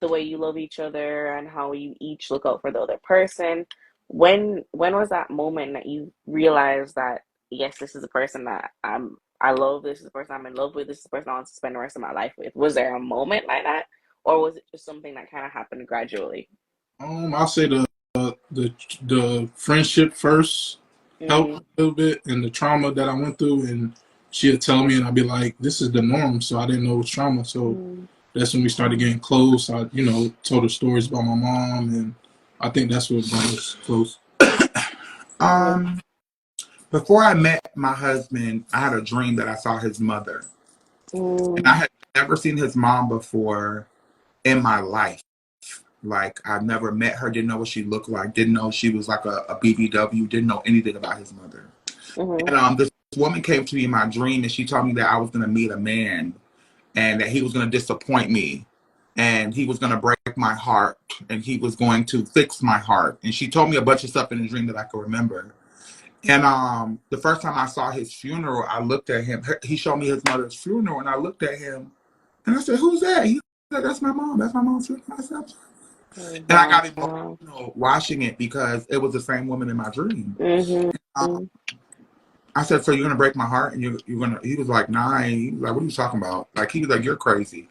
the way you love each other and how you each look out for the other person. When was that moment that you realized that, yes, this is a person that I love, this is the person I'm in love with, this is the person I want to spend the rest of my life with? Was there a moment like that, or was it just something that kind of happened gradually? I'll say the friendship first helped a little bit, and the trauma that I went through, and she'd tell me, and I'd be like, "This is the norm," so I didn't know it was trauma. So that's when we started getting close. I, told her stories about my mom, and I think that's what brought us close. Before I met my husband, I had a dream that I saw his mother. And I had never seen his mom before in my life. Like, I've never met her, didn't know what she looked like, didn't know she was like a BBW, didn't know anything about his mother. And this woman came to me in my dream, and she told me that I was going to meet a man and that he was going to disappoint me. And he was going to break my heart, and he was going to fix my heart. And she told me a bunch of stuff in the dream that I could remember. And the first time I saw his funeral, I looked at him. He showed me his mother's funeral, and I looked at him, and I said, "Who's that?" He said, "That's my mom. That's my mom's funeral." I said, and I got emotional watching it because it was the same woman in my dream. I said, "So you're gonna break my heart?" And you're gonna? He was like, "Nah." He was like, "What are you talking about?" Like, he was like, "You're crazy."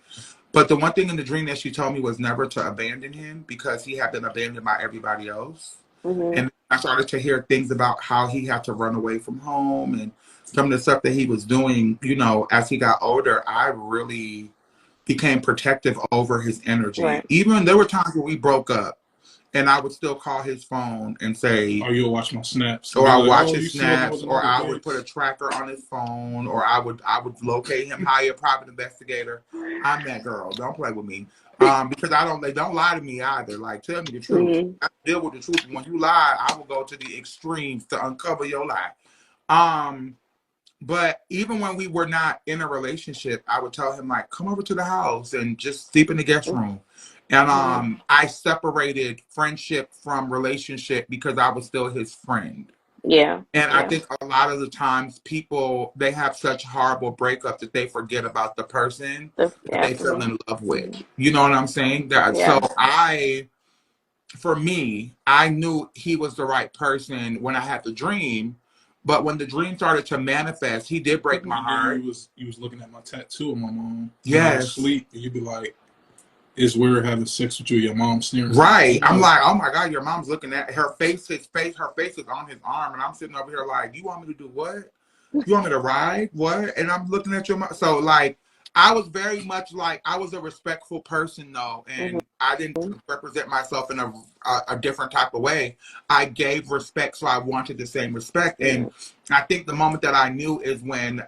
But the one thing in the dream that she told me was never to abandon him because he had been abandoned by everybody else. And I started to hear things about how he had to run away from home and some of the stuff that he was doing. You know, as he got older, I really became protective over his energy. Even there were times where we broke up, and I would still call his phone and say, "Oh, you'll watch my snaps," or I'll watch his snaps, or I would put a tracker on his phone, or I would locate him, hire a private investigator. I'm that girl. Don't play with me. Because they don't lie to me either. Like, tell me the truth. I deal with the truth. When you lie, I will go to the extremes to uncover your lie. But even when we were not in a relationship, I would tell him like, come over to the house and just sleep in the guest room. And I separated friendship from relationship because I was still his friend. Yeah. And I Yeah. think a lot of the times people, they have such horrible breakups that they forget about the person that they fell in love with. You know what I'm saying? So for me, I knew he was the right person when I had the dream. But when the dream started to manifest, he did break my heart. You was looking at my tattoo of my mom. Yes. I was asleep, and you'd be like, it's weird having sex with you, your mom staring. Right. I'm like, oh my God, your mom's looking at her face, her face is on his arm, and I'm sitting over here like, you want me to do what? You want me to ride? What? And I'm looking at your mom. So like, I was very much like, I was a respectful person though, and I didn't represent myself in a different type of way. I gave respect, so I wanted the same respect. And I think the moment that I knew is when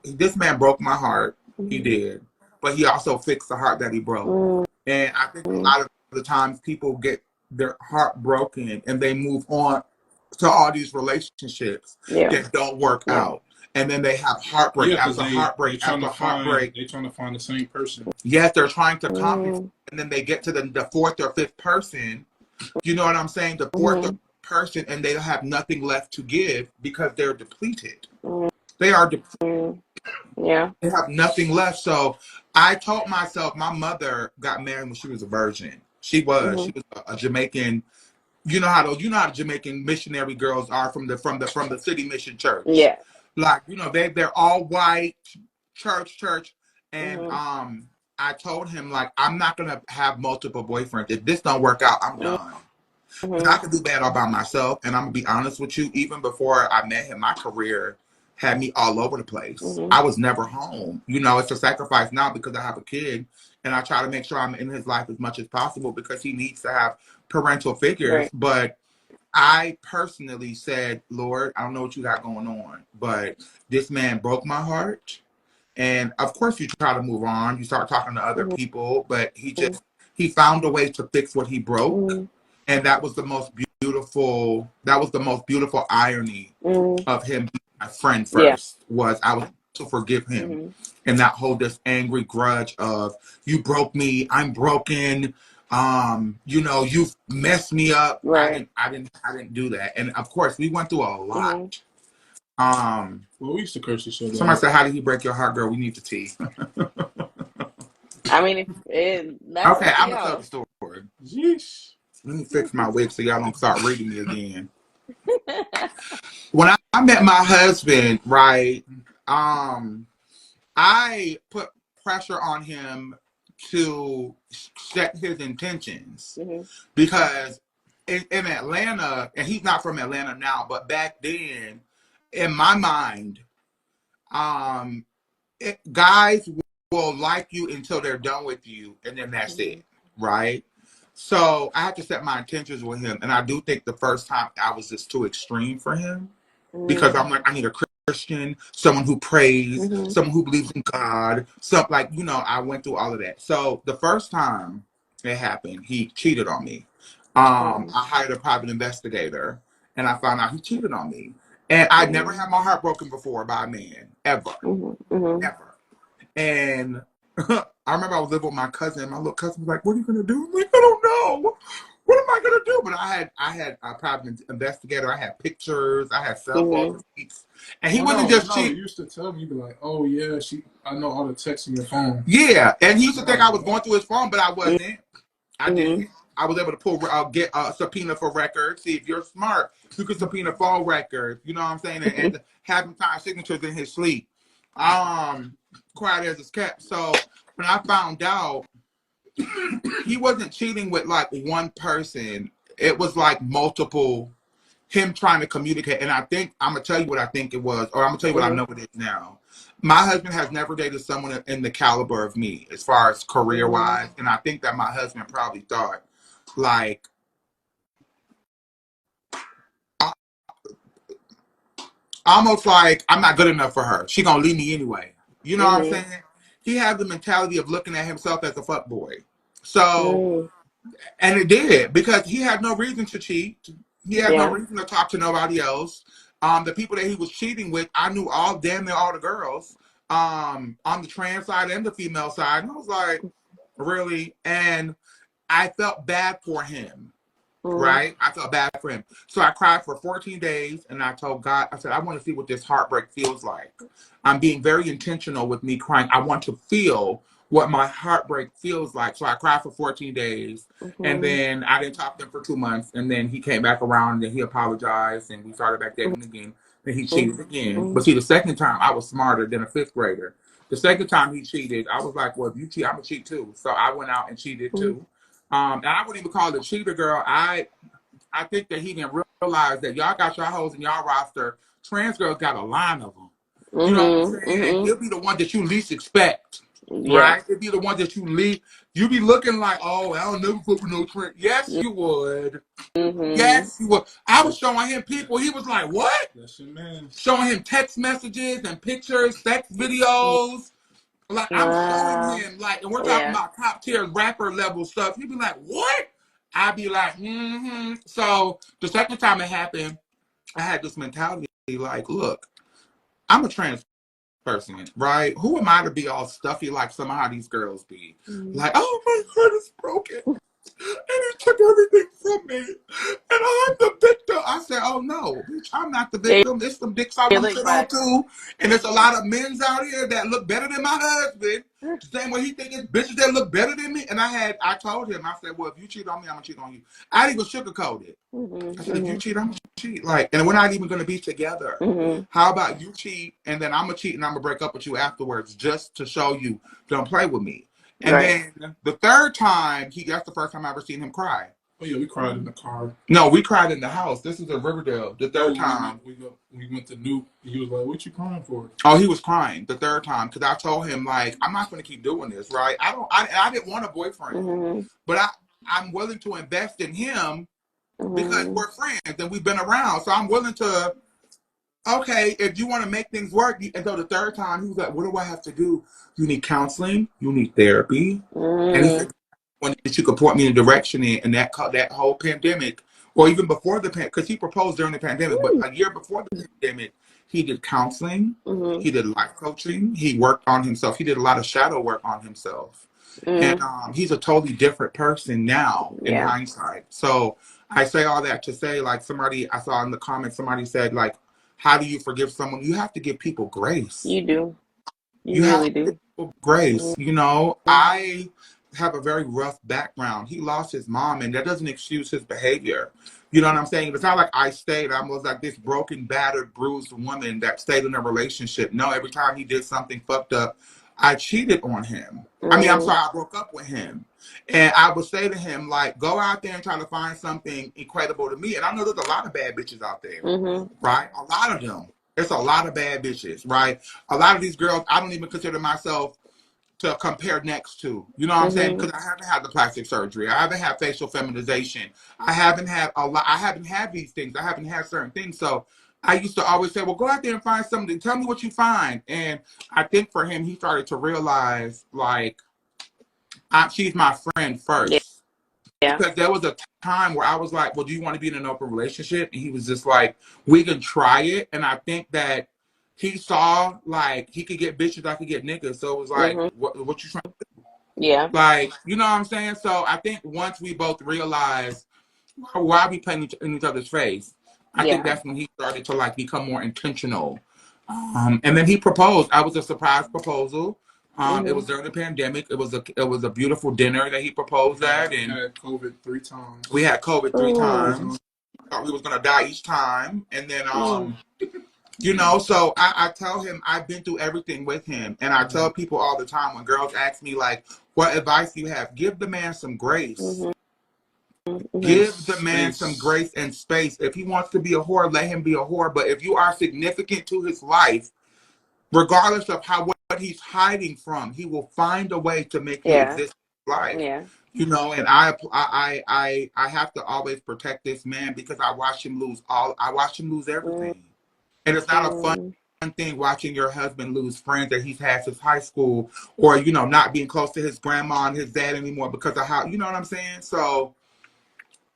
this man broke my heart. He did. But he also fixed the heart that he broke. And I think a lot of the times people get their heart broken and they move on to all these relationships that don't work out. And then they have heartbreak after heartbreak after heartbreak. They're trying to find the same person. Yes, they're trying to compensate. And then they get to the fourth or fifth person. You know what I'm saying? The fourth or fifth person, and they have nothing left to give because they're depleted. They are depleted. Yeah. They have nothing left. So I told myself, my mother got married when she was a virgin. She was. She was a Jamaican. You know how Jamaican missionary girls are from the city mission church. Yeah. Like, you know, they're all white, church. And I told him, like, I'm not gonna have multiple boyfriends. If this don't work out, I'm done. Because I could do bad all by myself. And I'm gonna be honest with you, even before I met him, my career had me all over the place. I was never home. You know, it's a sacrifice now because I have a kid, and I try to make sure I'm in his life as much as possible because he needs to have parental figures. Right. But I personally said, Lord, I don't know what you got going on, but this man broke my heart. And of course you try to move on. You start talking to other people, but he found a way to fix what he broke. And that was the most beautiful irony of him being my friend first, was I was to forgive him and not hold this angry grudge of, you broke me, I'm broken, you know, you've messed me up. Right. I didn't do that. And of course we went through a lot. Well, we used to curse each other. Somebody said, how did he break your heart, girl? We need the tea. I mean, that's okay, I'm gonna tell the story. Yeesh. Let me fix my wig so y'all don't start reading me again. When I met my husband, right, I put pressure on him to set his intentions because in Atlanta, and he's not from Atlanta now, but back then, in my mind, guys will like you until they're done with you, and then that's it, right? So I had to set my intentions with him, and I do think the first time I was just too extreme for him because I'm like, I need a Christian, someone who prays, someone who believes in God, something like, you know, I went through all of that. So the first time it happened, he cheated on me. I hired a private investigator, and I found out he cheated on me. And I'd never had my heart broken before by a man, ever, ever. And I remember I was living with my cousin, and my little cousin was like, what are you going to do? I'm like, I don't know. What am I going to do? But I had a private investigator. I had pictures. I had cell phone receipts. And he wasn't just cheating. He used to tell me, he'd be like, oh, yeah, I know all the texts in your phone. Yeah. And he used to think I was going through his phone, but I wasn't. I didn't. I was able to get a subpoena for records. See, if you're smart, you can subpoena phone records. You know what I'm saying? And have him sign signatures in his sleep. Quiet as it's kept. So when I found out, he wasn't cheating with like one person. It was like multiple, him trying to communicate. And I think, I'm going to tell you what I think it was, or I'm going to tell you what I know it is now. My husband has never dated someone in the caliber of me as far as career-wise. And I think that my husband probably thought, like, almost like, I'm not good enough for her. She going to leave me anyway. You know what I'm saying? He has the mentality of looking at himself as a fuckboy. So, and it did, because he had no reason to cheat. He had no reason to talk to nobody else. The people that he was cheating with, I knew damn near all the girls, on the trans side and the female side. And I was like, really? And I felt bad for him. Right? I felt bad for him. So I cried for 14 days and I told God, I said, I want to see what this heartbreak feels like. I'm being very intentional with me crying. I want to feel what my heartbreak feels like. So I cried for 14 days and then I didn't talk to him for 2 months. And then he came back around and he apologized and we started back dating again. Then he cheated again. But see, the second time I was smarter than a fifth grader. The second time he cheated, I was like, well, if you cheat, I'm going to cheat too. So I went out and cheated too. And I wouldn't even call it a cheater, girl. I think that he didn't realize that y'all got your hoes in y'all roster. Trans girls got a line of them. You know what I'm saying? And he'll be the one that you least expect, right? He'll be the one that you be looking like, oh, I don't never fuck with no trans. Yes, you would. Yes, you would. I was showing him people. He was like, what? That's your man. Showing him text messages and pictures, sex videos. Like, I'm showing him, like, and we're talking about top tier rapper level stuff. He'd be like, what? I'd be like, So the second time it happened, I had this mentality like, look, I'm a trans person, right? Who am I to be all stuffy like some of these girls be? Like, oh, my heart is broken. And he took everything from me. And I'm the victim. I said, oh no, bitch, I'm not the victim. There's some dicks I want to sit on too. And there's a lot of men's out here that look better than my husband. The same way he think it's bitches that look better than me. And I told him, I said, well, if you cheat on me, I'm gonna cheat on you. I didn't even sugarcoat it. I said, if you cheat, I'm gonna cheat. Like, and we're not even gonna be together. How about you cheat and then I'm gonna cheat and I'm gonna break up with you afterwards just to show you don't play with me. And then the third time, that's the first time I ever seen him cry. Oh yeah, we cried in the car. No, we cried in the house. This is in Riverdale. The third time. We went to Nuke. He was like, what you crying for? Oh, he was crying the third time because I told him, like, I'm not going to keep doing this, right? I didn't want a boyfriend. But I'm willing to invest in him because we're friends and we've been around. So I'm willing to, okay, if you want to make things work. And so the third time, he was like, what do I have to do? You need counseling. You need therapy. And he said, when you could point me in a direction in that whole pandemic, or even before the pandemic, because he proposed during the pandemic, but a year before the pandemic, he did counseling. He did life coaching. He worked on himself. He did a lot of shadow work on himself. And he's a totally different person now in hindsight. So I say all that to say, like, I saw in the comments, somebody said, like, how do you forgive someone? You have to give people grace. You do. You really do. Give people grace. You know, I have a very rough background. He lost his mom, and that doesn't excuse his behavior. You know what I'm saying? It's not like I was like this broken, battered, bruised woman that stayed in a relationship. No, every time he did something fucked up, I cheated on him. I mean, I'm sorry, I broke up with him. And I would say to him, like, go out there and try to find something incredible to me. And I know there's a lot of bad bitches out there, right? A lot of them. There's a lot of bad bitches, right? A lot of these girls, I don't even consider myself to compare next to. You know what I'm saying? Because I haven't had the plastic surgery. I haven't had facial feminization. I haven't had I haven't had these things. I haven't had certain things. So I used to always say, well, go out there and find something. Tell me what you find. And I think for him, he started to realize, like, she's my friend first. Yeah. Because there was a time where I was like, well, do you want to be in an open relationship? And he was just like, we can try it. And I think that he saw, like, he could get bitches, I could get niggas. So it was like, what you trying to do? Yeah. Like, you know what I'm saying? So I think once we both realized why we playing in each other's face, I think that's when he started to, like, become more intentional. And then he proposed. I was a surprise proposal. It was during the pandemic. It was a beautiful dinner that he proposed at. And we had COVID 3 times. We had COVID 3 times. Thought we was gonna die each time. And then you know, so I tell him I've been through everything with him. And I tell people all the time when girls ask me, like, what advice do you have? Give the man some grace. Give the man some grace and space. If he wants to be a whore, let him be a whore. But if you are significant to his life, regardless of what he's hiding from, he will find a way to make you exist in life. Yeah. You know, and I have to always protect this man because I watched him lose everything. And it's not a fun thing watching your husband lose friends that he's had since high school, or, you know, not being close to his grandma and his dad anymore because of how, you know what I'm saying? So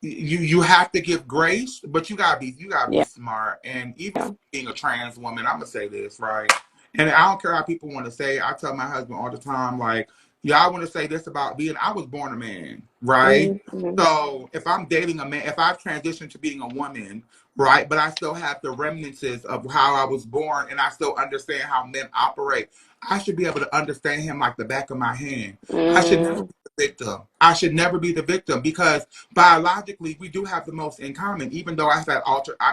you have to give grace, but you gotta be Yeah. smart. And even for being a trans woman, I'm gonna say this, right? And I don't care how people want to say it. I tell my husband all the time, like, yeah, I want to say this about being, I was born a man, right? Mm-hmm. So if I'm dating a man, if I've transitioned to being a woman, right, but I still have the remnants of how I was born and I still understand how men operate, I should be able to understand him like the back of my hand. I should never Mm-hmm. be the victim. I should never be the victim because biologically we do have the most in common, even though I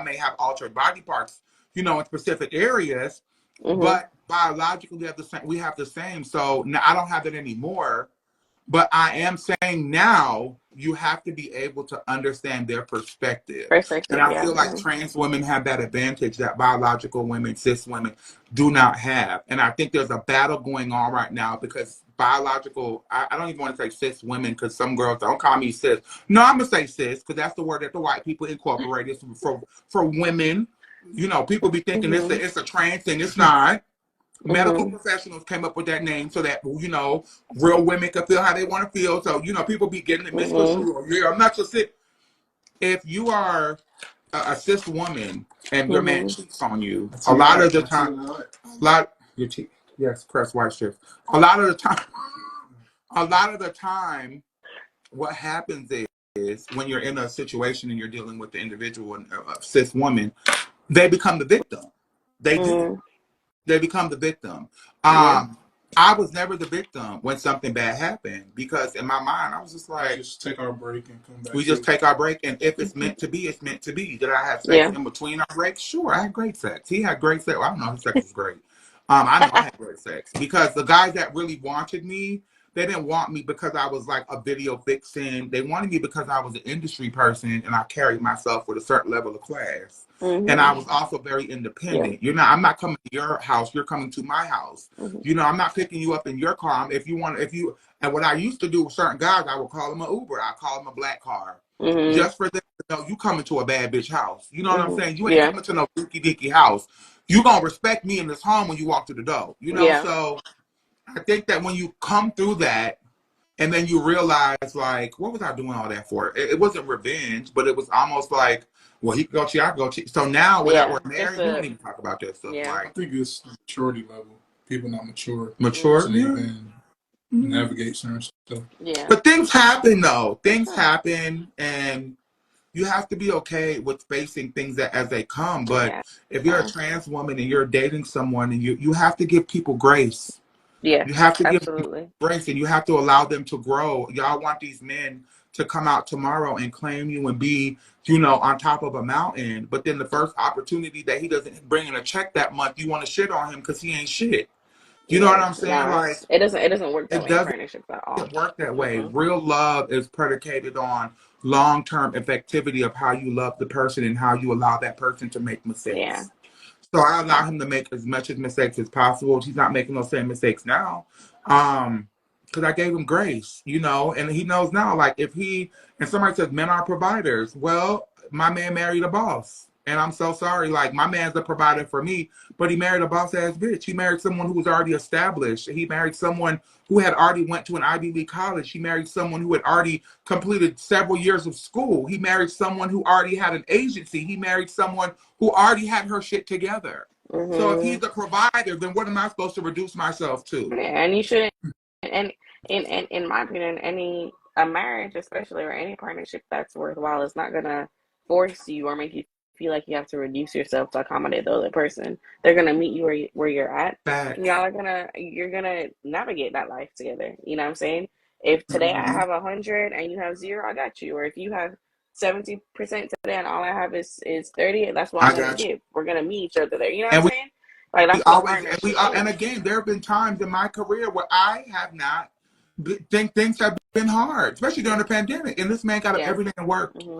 may have altered body parts, in specific areas, Mm-hmm. but biologically we have the same. So now I don't have it anymore, but I am saying now you have to be able to understand their perspective. And Perspective, I yeah. feel like Mm-hmm. trans women have that advantage that biological women, cis women, do not have. And I think there's a battle going on right now because I don't even want to say cis women because some girls don't call me cis. No, I'm going to say cis because that's the word that the white people incorporated for women. People be thinking Mm-hmm. it's a trans thing. It's not. Medical Mm-hmm. professionals came up with that name so that real women can feel how they want to feel. So people be getting it Mm-hmm. misconstrued. Yeah, I'm not just cis. If you are a cis woman and your man Mm-hmm. cheats on you, a lot of the time, your cheat. Yes, press white shift. A lot of the time, a lot of the time, what happens is when you're in a situation and you're dealing with the individual and a cis woman, they become the victim. They do. Mm-hmm. They become the victim. Yeah. I was never the victim when something bad happened because in my mind I was just like, Just take our break and come back. we just take our break, and if it's meant to be, it's meant to be. Did I have sex Yeah. in between our breaks? Sure, I had great sex. He had great sex. Well, I don't know, his sex was great. I know I had great sex because the guys that really wanted me, they didn't want me because I was like a video vixen. They wanted me because I was an industry person and I carried myself with a certain level of class. And I Mm-hmm. was also very Yeah. independent. I'm not coming to your house. You're coming to my house. Mm-hmm. I'm not picking you up in your car. And what I used to do with certain guys, I would call them an Uber. I call them a black car. Mm-hmm. Just for them to know you coming to a bad bitch house. You know what I'm Mm-hmm. saying? You ain't Yeah. coming to no dinky dinky house. You gonna respect me in this home when you walk through the door. Yeah. So I think that when you come through that and then you realize like, what was I doing all that for? It wasn't revenge, but it was almost like, well, he could go cheat, I could go cheat. So now without we're Yeah. It's married, we don't a even talk about that stuff. yeah. I Like think it's the maturity level. People not mature mature. to Yeah. even Mhm. navigate certain stuff. Yeah. But things happen though. For Things sure. happen and you have to be okay with facing things that as they come. But Yeah. if you're a trans woman and you're dating someone and you have to give people grace. Yeah. You have to give people Absolutely. grace and you have to allow them to grow. Y'all want these men to come out tomorrow and claim you and be, on top of a mountain. But then the first opportunity that he doesn't bring in a check that month, you want to shit on him because he ain't shit. You know what Yeah. I'm saying? Nah. Like, It doesn't work that it way in doesn't partnerships at all. work that way. Mm-mm. Real love is predicated on long-term effectivity of how you love the person and how you allow that person to make Yeah. mistakes. So I allow Yeah. him to make as much as mistakes as possible. He's not making those same mistakes now. Because I gave him grace, and he knows now, like and somebody says men are providers. Well, my man married a boss. And I'm so sorry. Like, my man's a provider for me, but he married a boss ass bitch. He married someone who was already established. He married someone who had already went to an Ivy League college. He married someone who had already completed several years of school. He married someone who already had an agency. He married someone who already had her shit together. So if Mm-hmm. he's a provider, then what am I supposed to reduce myself to? Yeah. And you shouldn't. And in my opinion, any a marriage, especially or any partnership that's worthwhile, is not gonna force you or make you feel like you have to reduce yourself to accommodate the other person. They're gonna meet you where you're at, and Facts. you're gonna navigate that life together. You know what I'm saying? If today I Mm-hmm. have 100 and you have zero, I got you. Or if you have 70% today and all I have is 30, that's what I'm I gonna got you. give. We're gonna meet each other there. You know what I'm And saying? Like we that's what always, and we partnership are, and is. again, there have been times in my career where I have not think things have been hard, especially during the pandemic. And this man got up Yeah. every day and worked. Hmm.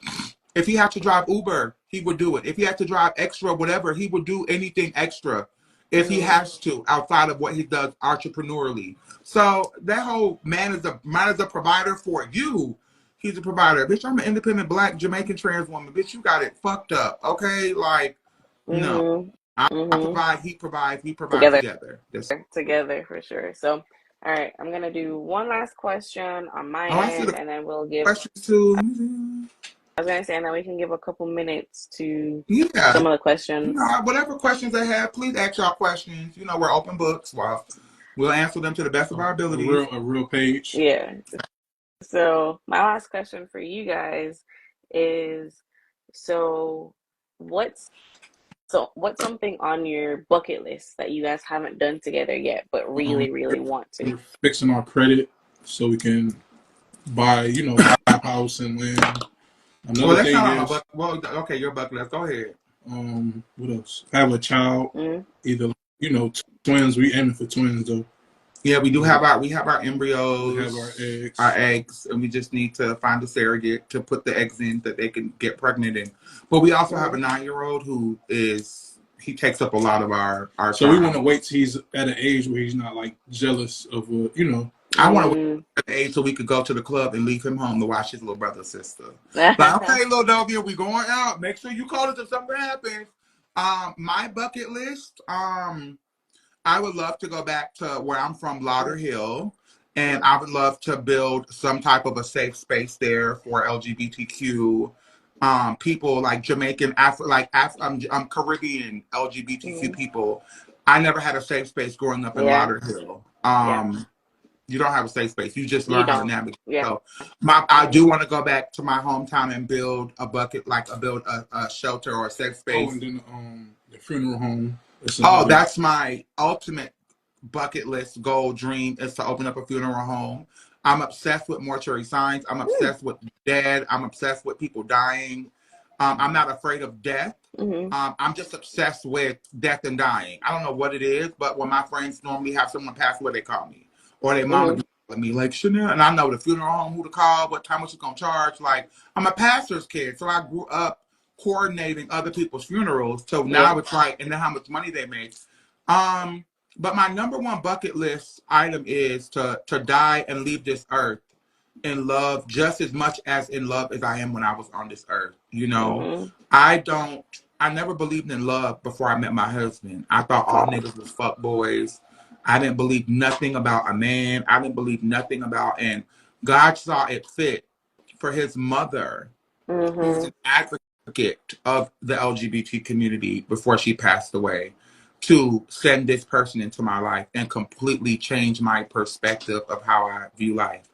If he had to drive Uber, he would do it. If he had to drive extra, whatever, he would do anything extra if he Hmm. has to outside of what he does entrepreneurially. So that whole man is a provider for you. He's a provider. Bitch, I'm an independent black Jamaican trans woman. Bitch, you got it fucked up. Okay? Like, no. Hmm. I Hmm. provide, he provides, we provide Together, together. together for sure. So, all right, I'm gonna do one last question on my Oh, I see end, the and then we'll give. questions too. I was gonna say, and then we can give a couple minutes to Yeah. some of the questions. Whatever questions they have, please ask y'all questions. We're open books. Well, we'll answer them to the best of our abilities. A real page. Yeah. So my last question for you guys is, so what's what's something on your bucket list that you guys haven't done together yet, but really, really want to? We're fixing our credit so we can buy, buy a house and land. Well, Another that's thing not on my is, bucket. Well, okay, your bucket list. Go ahead. what else? Have a child, Mm-hmm. either twins. We aiming for twins though. Yeah, we do have our We have embryos, our our eggs. eggs, and we just need to find a surrogate to put the eggs in that they can get pregnant in. But we also have a 9-year-old who he takes up a lot of our So we want time. to wait till he's at an age where he's not like jealous of I want to wait at the age so we could go to the club and leave him home to watch his little brother or sister. Like, okay, little doggy, we going out. Make sure you call us if something happens. My bucket list. I would love to go back to where I'm from, Lauderhill, and I would love to build some type of a safe space there for LGBTQ people, like Jamaican, Caribbean LGBTQ people. I never had a safe space growing up in Yeah. Lauderhill. Yeah. You don't have a safe space. You just You learn how to don't. navigate. Yeah. So, I do want to go back to my hometown and build a bucket, build a shelter or a safe space. Oh, and then the funeral home. Oh, that's my ultimate bucket list goal dream is to open up a funeral home. I'm obsessed with mortuary signs. I'm obsessed with dead. I'm obsessed with people dying. I'm not afraid of death. I'm just obsessed with death and dying. I don't know what it is, but when my friends normally have someone pass away, they call me. Or their mama be calling me, like, Chanel. And I know the funeral home, who to call, what time was she going to charge. Like, I'm a pastor's kid, so I grew up coordinating other people's funerals. So now it's like, and then how much money they make. But my number one bucket list item is to die and leave this earth in love just as much as in love as I am when I was on this earth. I never believed in love before I met my husband. I thought all niggas was fuck boys. I didn't believe nothing about a man. I didn't believe nothing about, and God saw it fit for his mother, who's an advocate of the LGBT community before she passed away, to send this person into my life and completely change my perspective of how I view life.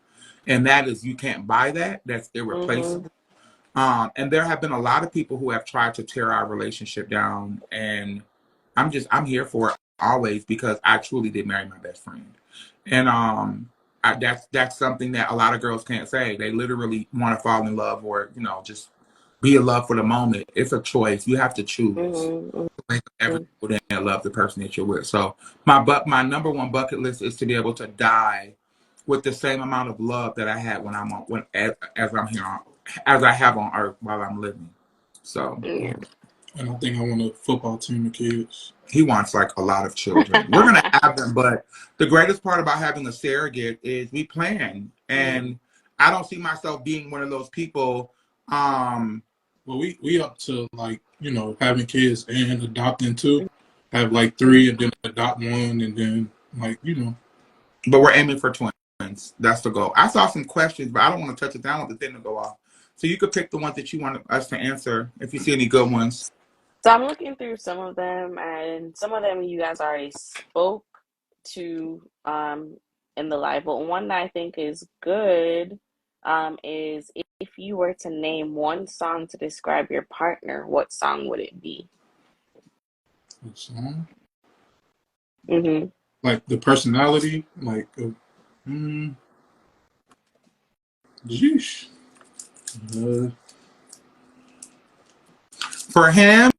And that is, you can't buy that. That's irreplaceable. And there have been a lot of people who have tried to tear our relationship down, and I'm here for it always because I truly did marry my best friend. And that's something that a lot of girls can't say. They literally want to fall in love or just be in love for the moment. It's a choice. You have to choose. Everything and love the person that you're with. So my number one bucket list is to be able to die with the same amount of love that I had as I'm here as I have on earth while I'm living. So and I think I want a football team of kids. He wants like a lot of children. We're gonna have them, but the greatest part about having a surrogate is we plan, and I don't see myself being one of those people. Well, we up to having kids and adopting too. Have like 3 and then adopt 1 and then But we're aiming for twins. That's the goal. I saw some questions, but I don't want to touch it down with the thing to go off. So you could pick the ones that you want us to answer if you see any good ones. So I'm looking through some of them, and some of them you guys already spoke to in the live, but one that I think is good is, if you were to name one song to describe your partner, what song would it be? What song? Mm-hmm. Like the personality, Jeesh. For him,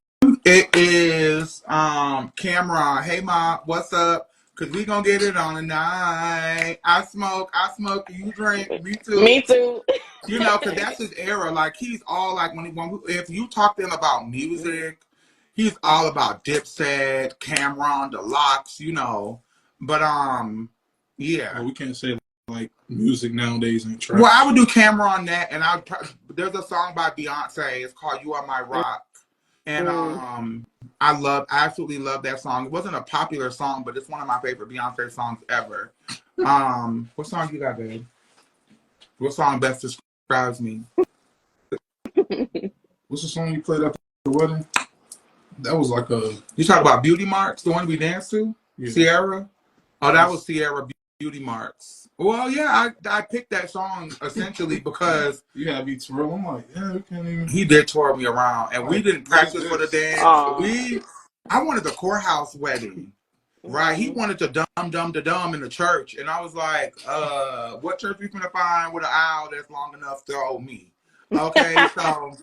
it is Cameron. Hey mom, what's up? Cause we gonna get it on tonight. I smoke, you drink, me too. Me too. Cause that's his era. Like he's all like if you talk to him about music, he's all about Dipset, Cameron, the Locks, But yeah. Well, we can't say like music nowadays ain't trash. Well, I would do Cameron that, and there's a song by Beyonce. It's called "You Are My Rock." And I absolutely love that song. It wasn't a popular song, but it's one of my favorite Beyonce songs ever. What song you got, babe? What song best describes me? What's the song you played at the wedding? That was like a. You talk about Beauty Marks, the one we danced to? Yeah. Sierra? Oh, that was Sierra Beauty Marks. Well, yeah, I picked that song essentially because you had me twirl. I'm like, yeah, we can't even. He did twirl me around, and we didn't practice for the dance. I wanted the courthouse wedding, right? He wanted to dum in the church, and I was like, what church we gonna find with an aisle that's long enough to hold me? Okay, so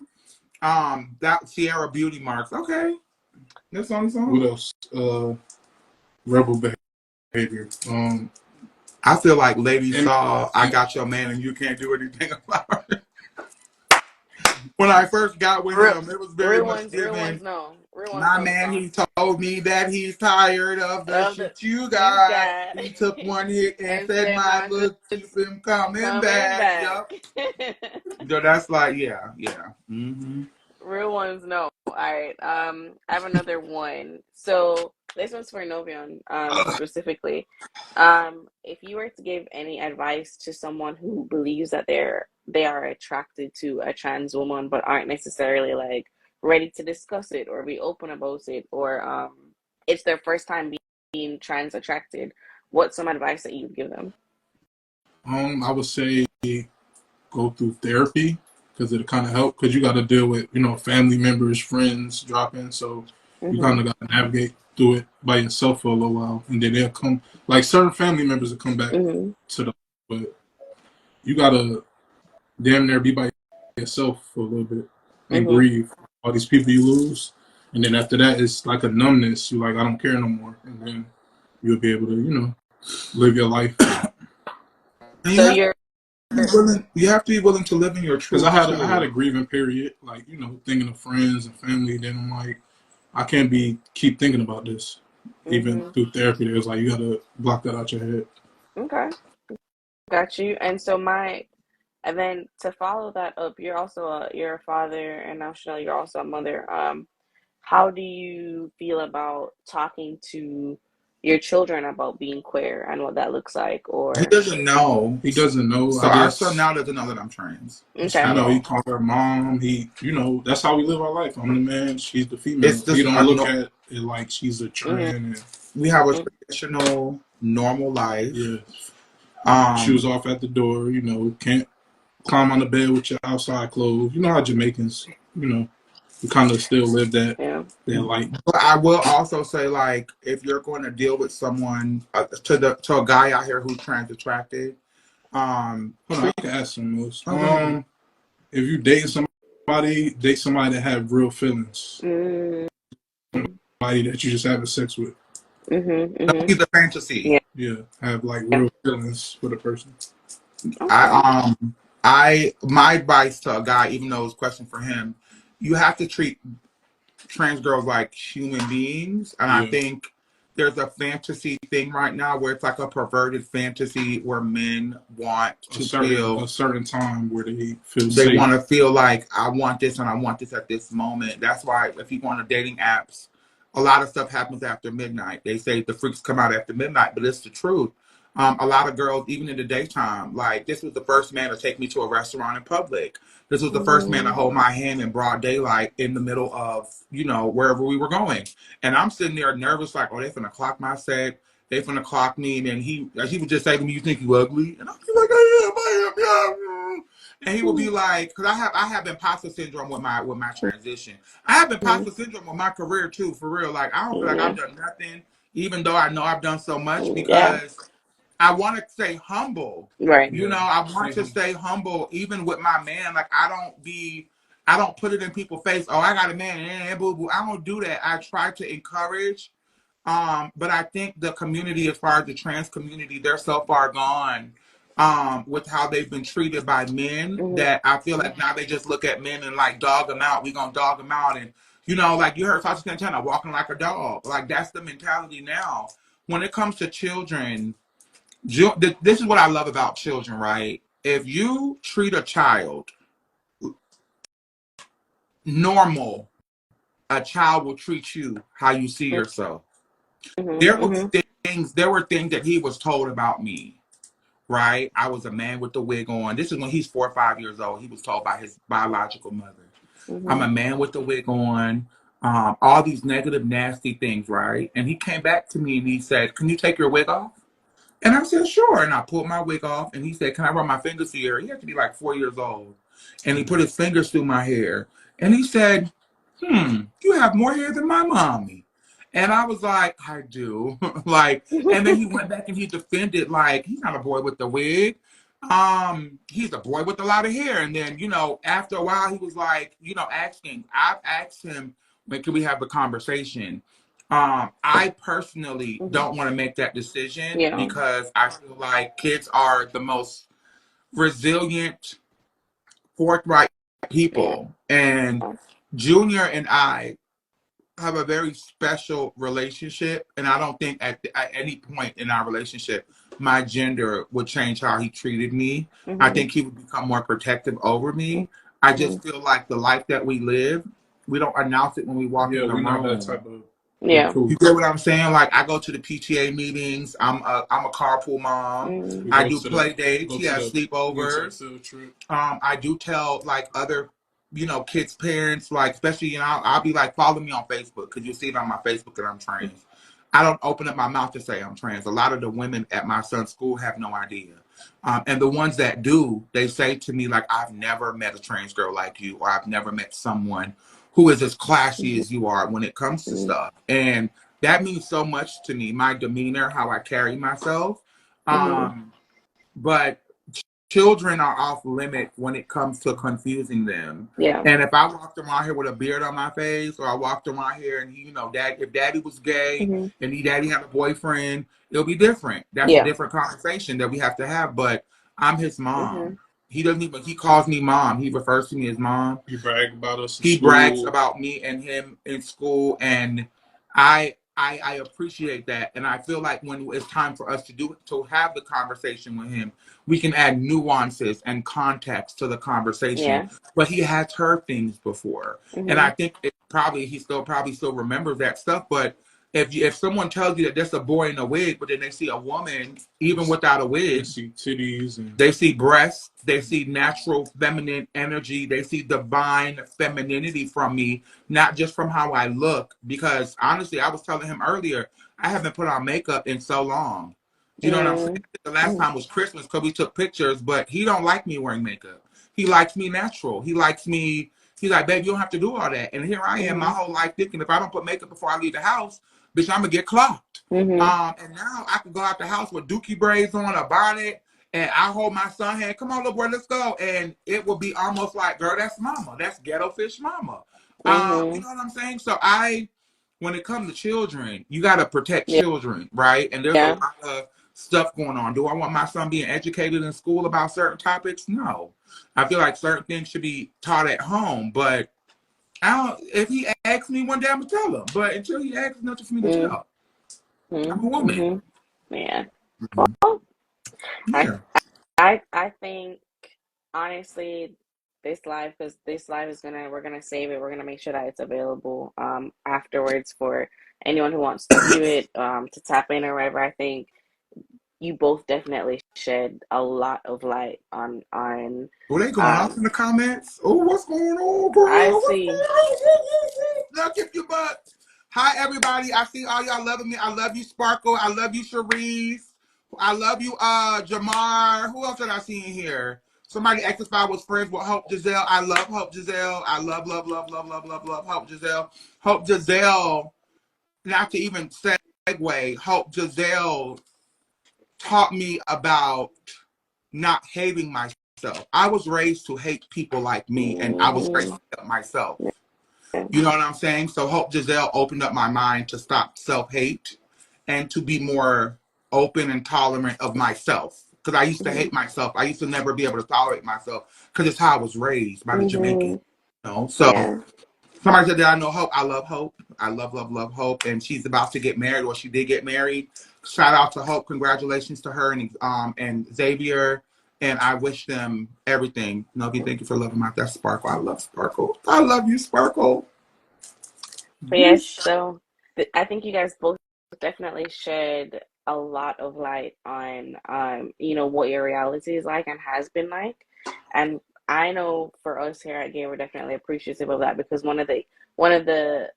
that Sierra Beauty Marks. Okay, that's on song. What else? Rebel Behavior. I feel like ladies saw I Got Your Man and You Can't Do Anything About It. When I first got with him, it was very much given. My man, he told me that he's tired of the shit you got. He took one hit and said my look keep him coming back. Yep. So that's like, yeah. Mm-hmm. Real ones, no. All right. I have another one. So this one's for Novian, specifically. If you were to give any advice to someone who believes that they are attracted to a trans woman but aren't necessarily like ready to discuss it or be open about it, or it's their first time being trans attracted, what's some advice that you'd give them? I would say go through therapy because it'll kind of help because you got to deal with family members, friends dropping, so you kind of got to navigate through it by yourself for a little while, and then they'll come. Like certain family members will come back to the, but you gotta damn near be by yourself for a little bit and grieve all these people you lose, and then after that it's like a numbness. You're like, I don't care no more, and then you'll be able to live your life. So you have to be willing to live in your truth. Because I had a grieving period, like thinking of friends and family. Then I'm like, I can't keep thinking about this. Even through therapy, it was like you gotta block that out your head. Okay, got you. And so and then to follow that up, you're also you're a father, and now Chanel, you're also a mother. How do you feel about talking to your children about being queer and what that looks like? Or he doesn't know. So our son now doesn't know that I'm trans. Okay. He called her mom. That's how we live our life. I'm the man, she's the female. You don't look at it like she's a trans. We have a traditional, normal life. Yeah. Shoes off at the door. Can't climb on the bed with your outside clothes. You know how Jamaicans, we kind of still live that. Yeah. Like. But I will also say, like, if you're going to deal with someone, to a guy out here who's trans attracted, hold on, I can ask some of those. If you date somebody that have real feelings. Somebody that you just having sex with. Don't be the fantasy. Yeah, have like real feelings for the person. Okay. My advice to a guy, even though it's a question for him, you have to treat trans girls like human beings, and I think there's a fantasy thing right now where it's like a perverted fantasy where men want to feel a certain time where they feel they want to feel like I want this and I want this at this moment. That's why if you go on the dating apps, a lot of stuff happens after midnight. They say the freaks come out after midnight, but it's the truth. A lot of girls, even in the daytime, like this was the first man to take me to a restaurant in public. This was the first man to hold my hand in broad daylight in the middle of, wherever we were going. And I'm sitting there nervous, like, oh, they finna clock my set. They finna clock me. And then he would just say to me, you think you ugly? And I'd be like, I am, yeah. And he would be like, because I have imposter syndrome with my transition. I have imposter syndrome with my career too, for real. Like, I don't feel like I've done nothing, even though I know I've done so much, because I want to stay humble. Right. I want to stay humble even with my man. Like, I don't put it in people's face. Oh, I got a man. Boo boo. I don't do that. I try to encourage. But I think the community, as far as the trans community, they're so far gone with how they've been treated by men that I feel like now they just look at men and like dog them out. We gonna dog them out. And, like you heard Tasha Santana walking like a dog. Like, that's the mentality now. When it comes to children, this is what I love about children, right? If you treat a child normal, a child will treat you how you see yourself. There were things that he was told about me, right? I was a man with the wig on. This is when he's 4 or 5 years old. He was told by his biological mother. I'm a man with the wig on. All these negative, nasty things, right? And he came back to me and he said, "Can you take your wig off?" And I said, "Sure." And I pulled my wig off and he said, "Can I run my fingers through your hair?" He had to be like 4 years old. And he put his fingers through my hair. And he said, "You have more hair than my mommy." And I was like, "I do." Like, and then he went back and he defended, like, he's not a boy with the wig. He's a boy with a lot of hair. And then, after a while, he was like, I've asked him, when can we have a conversation? I personally don't want to make that decision Yeah. because I feel like kids are the most resilient, forthright Yeah. people. And Junior and I have a very special relationship, and I don't think at any point in our relationship my gender would change how he treated me. I think he would become more protective over me. I just feel like the life that we live, we don't announce it when we walk in the we're not that room. type of Yeah. cool. You get what I'm saying? Like, I go to the PTA meetings. I'm a carpool mom. I do play dates. He has sleepovers. I do tell, like, other kids' parents, like, especially, I'll be like, follow me on Facebook because you'll see it on my Facebook that I'm trans. I don't open up my mouth to say I'm trans. A lot of the women at my son's school have no idea. And the ones that do, they say to me, like, "I've never met a trans girl like you," or "I've never met someone who is as classy as you are when it comes to stuff." And that means so much to me, my demeanor, how I carry myself. But children are off limit when it comes to confusing them. Yeah. And if I walked around here with a beard on my face, or I walked around here and if daddy was gay and daddy had a boyfriend, it'll be different. That's a Yeah. different conversation that we have to have. But I'm his mom. He doesn't even, he calls me mom. He refers to me as mom. He brags about us in He school. brags about me and him in school, and I appreciate that. And I feel like when it's time for us to have the conversation with him, we can add nuances and context to the conversation. Yeah. But he has heard things before, and I think he probably still remembers that stuff. But if someone tells you that there's a boy in a wig, but then they see a woman even without a wig, they see titties, and they see breasts, they see natural feminine energy, they see divine femininity from me, not just from how I look. Because honestly, I was telling him earlier, I haven't put on makeup in so long. You know what I'm saying? The last time was Christmas because we took pictures, but he don't like me wearing makeup. He likes me natural. He likes me. He's like, "Babe, you don't have to do all that." And here I am, my whole life thinking if I don't put makeup before I leave the house, bitch, I'm gonna get clocked. And now I can go out the house with dookie braids on, a bonnet, and I hold my son hand, "Come on, little boy, let's go." And it will be almost like, "Girl, that's mama. That's ghetto fish mama." You know what I'm saying? So when it comes to children, you got to protect children, right? And there's a lot of stuff going on. Do I want my son being educated in school about certain topics? No. I feel like certain things should be taught at home, but if he asks me one day, I'm going to tell him. But until he asks, nothing for me to tell. I'm a woman. Yeah. Well, Yeah. I think honestly, this life is we're gonna save it. We're gonna make sure that it's available afterwards for anyone who wants to view it, to tap in or whatever. I think you both definitely shed a lot of light on Well, they going off in the comments. Oh, what's going on, girl? I What's going see. on? Now kick your butt. Hi, everybody. I see all y'all loving me. I love you, Sparkle. I love you, Cherise. I love you, Jamar. Who else did I see in here? Somebody asked if I was friends with Hope Giselle. I love Hope Giselle. I love, love, love, love, love, love, love Hope Giselle. Hope Giselle, not to even segue, Hope Giselle taught me about not hating myself. I was raised to hate people like me, and I was raised to hate myself. You know what I'm saying? So Hope Giselle opened up my mind to stop self-hate and to be more open and tolerant of myself. Because I used to hate myself. I used to never be able to tolerate myself because it's how I was raised by the Jamaican. So somebody said that I know Hope. I love Hope. I love, love, love Hope. And she's about to get married, or she did get married. Shout out to Hope. Congratulations to her and Xavier. And I wish them everything. Novi, thank you for loving my that Sparkle. I love Sparkle. I love you, Sparkle. But yes, so I think you guys both definitely shed a lot of light on what your reality is like and has been like. And I know for us here at Gaye, we're definitely appreciative of that because one of the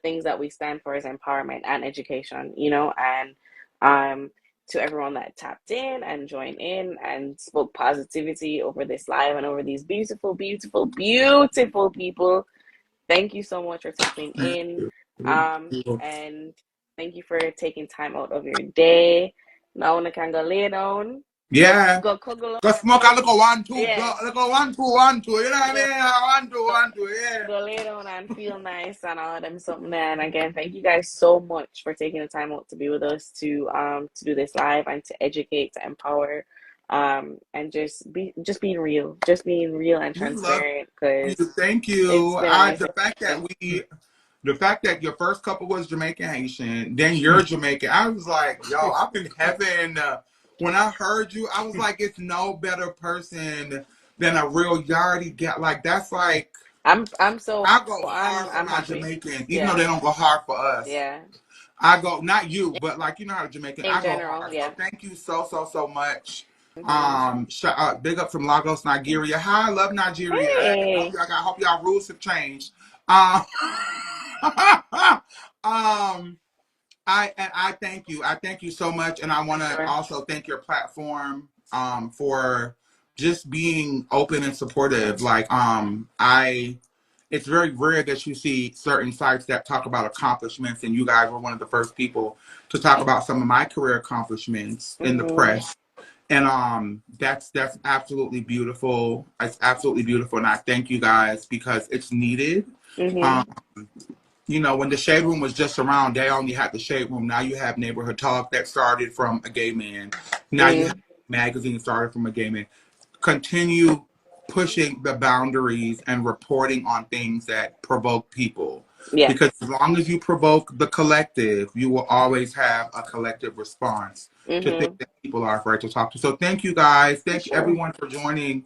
things that we stand for is empowerment and education, you know, and um to everyone that tapped in and joined in and spoke positivity over this live and over these beautiful, beautiful, beautiful people. Thank you so much for tapping Thank in. you. And thank you for taking time out of your day. Now I can go lay down, Yeah. go cuddle up, Go smoke a little one, two, yeah, little one, two, one, two. You know what I go mean? One, two, go one, two. Yeah. go lay down and feel nice and all them something there. And again, thank you guys so much for taking the time out to be with us to do this live and to educate, to empower, and just being real and We love transparent you. because Thank it's you. been a nice experience. The fact that your first couple was Jamaican Haitian, then you're Jamaican. I was like, yo, I'm in heaven. When I heard you, I was like, it's no better person than a real yardie get. Like that's like I'm so I go I'm hard for I'm my happy. Jamaicans, even though Yeah, they don't go hard for us. yeah. I go not you, but like you know how Jamaican. In I go general, hard. So yeah. thank you so much. Hmm. Big up from Lagos, Nigeria. Hi, I love Nigeria. Hey, I hope y'all rules have changed. Um, I thank you. I thank you so much, and I for want to sure. also thank your platform for just being open and supportive. Like I it's very rare that you see certain sites that talk about accomplishments, and you guys were one of the first people to talk about some of my career accomplishments in the Hmm. press. And that's absolutely beautiful. It's absolutely beautiful, and I thank you guys because it's needed. Um, Hmm. you know, when the shade room was just around, they only had the shade room. Now you have neighborhood talk that started from a gay man. Now you have Mm. magazine started from a gay man. Continue pushing the boundaries and reporting on things that provoke people. Yeah. Because as long as you provoke the collective, you will always have a collective response to things Hmm. that people are afraid to talk to. So thank you guys. For Thank sure. everyone for joining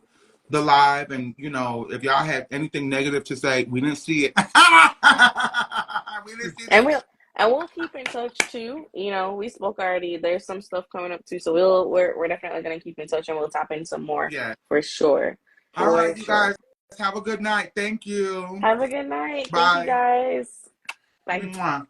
the live. And you know, if y'all had anything negative to say, we didn't see it. We didn't see And that. we'll keep in touch too. You know, we spoke already. There's some stuff coming up too, so we're definitely gonna keep in touch and we'll tap in some more Yeah. for sure. All For right, you sure. guys. Have a good night. Thank you. Have a good night. Thank you Bye. guys. Bye. Mwah.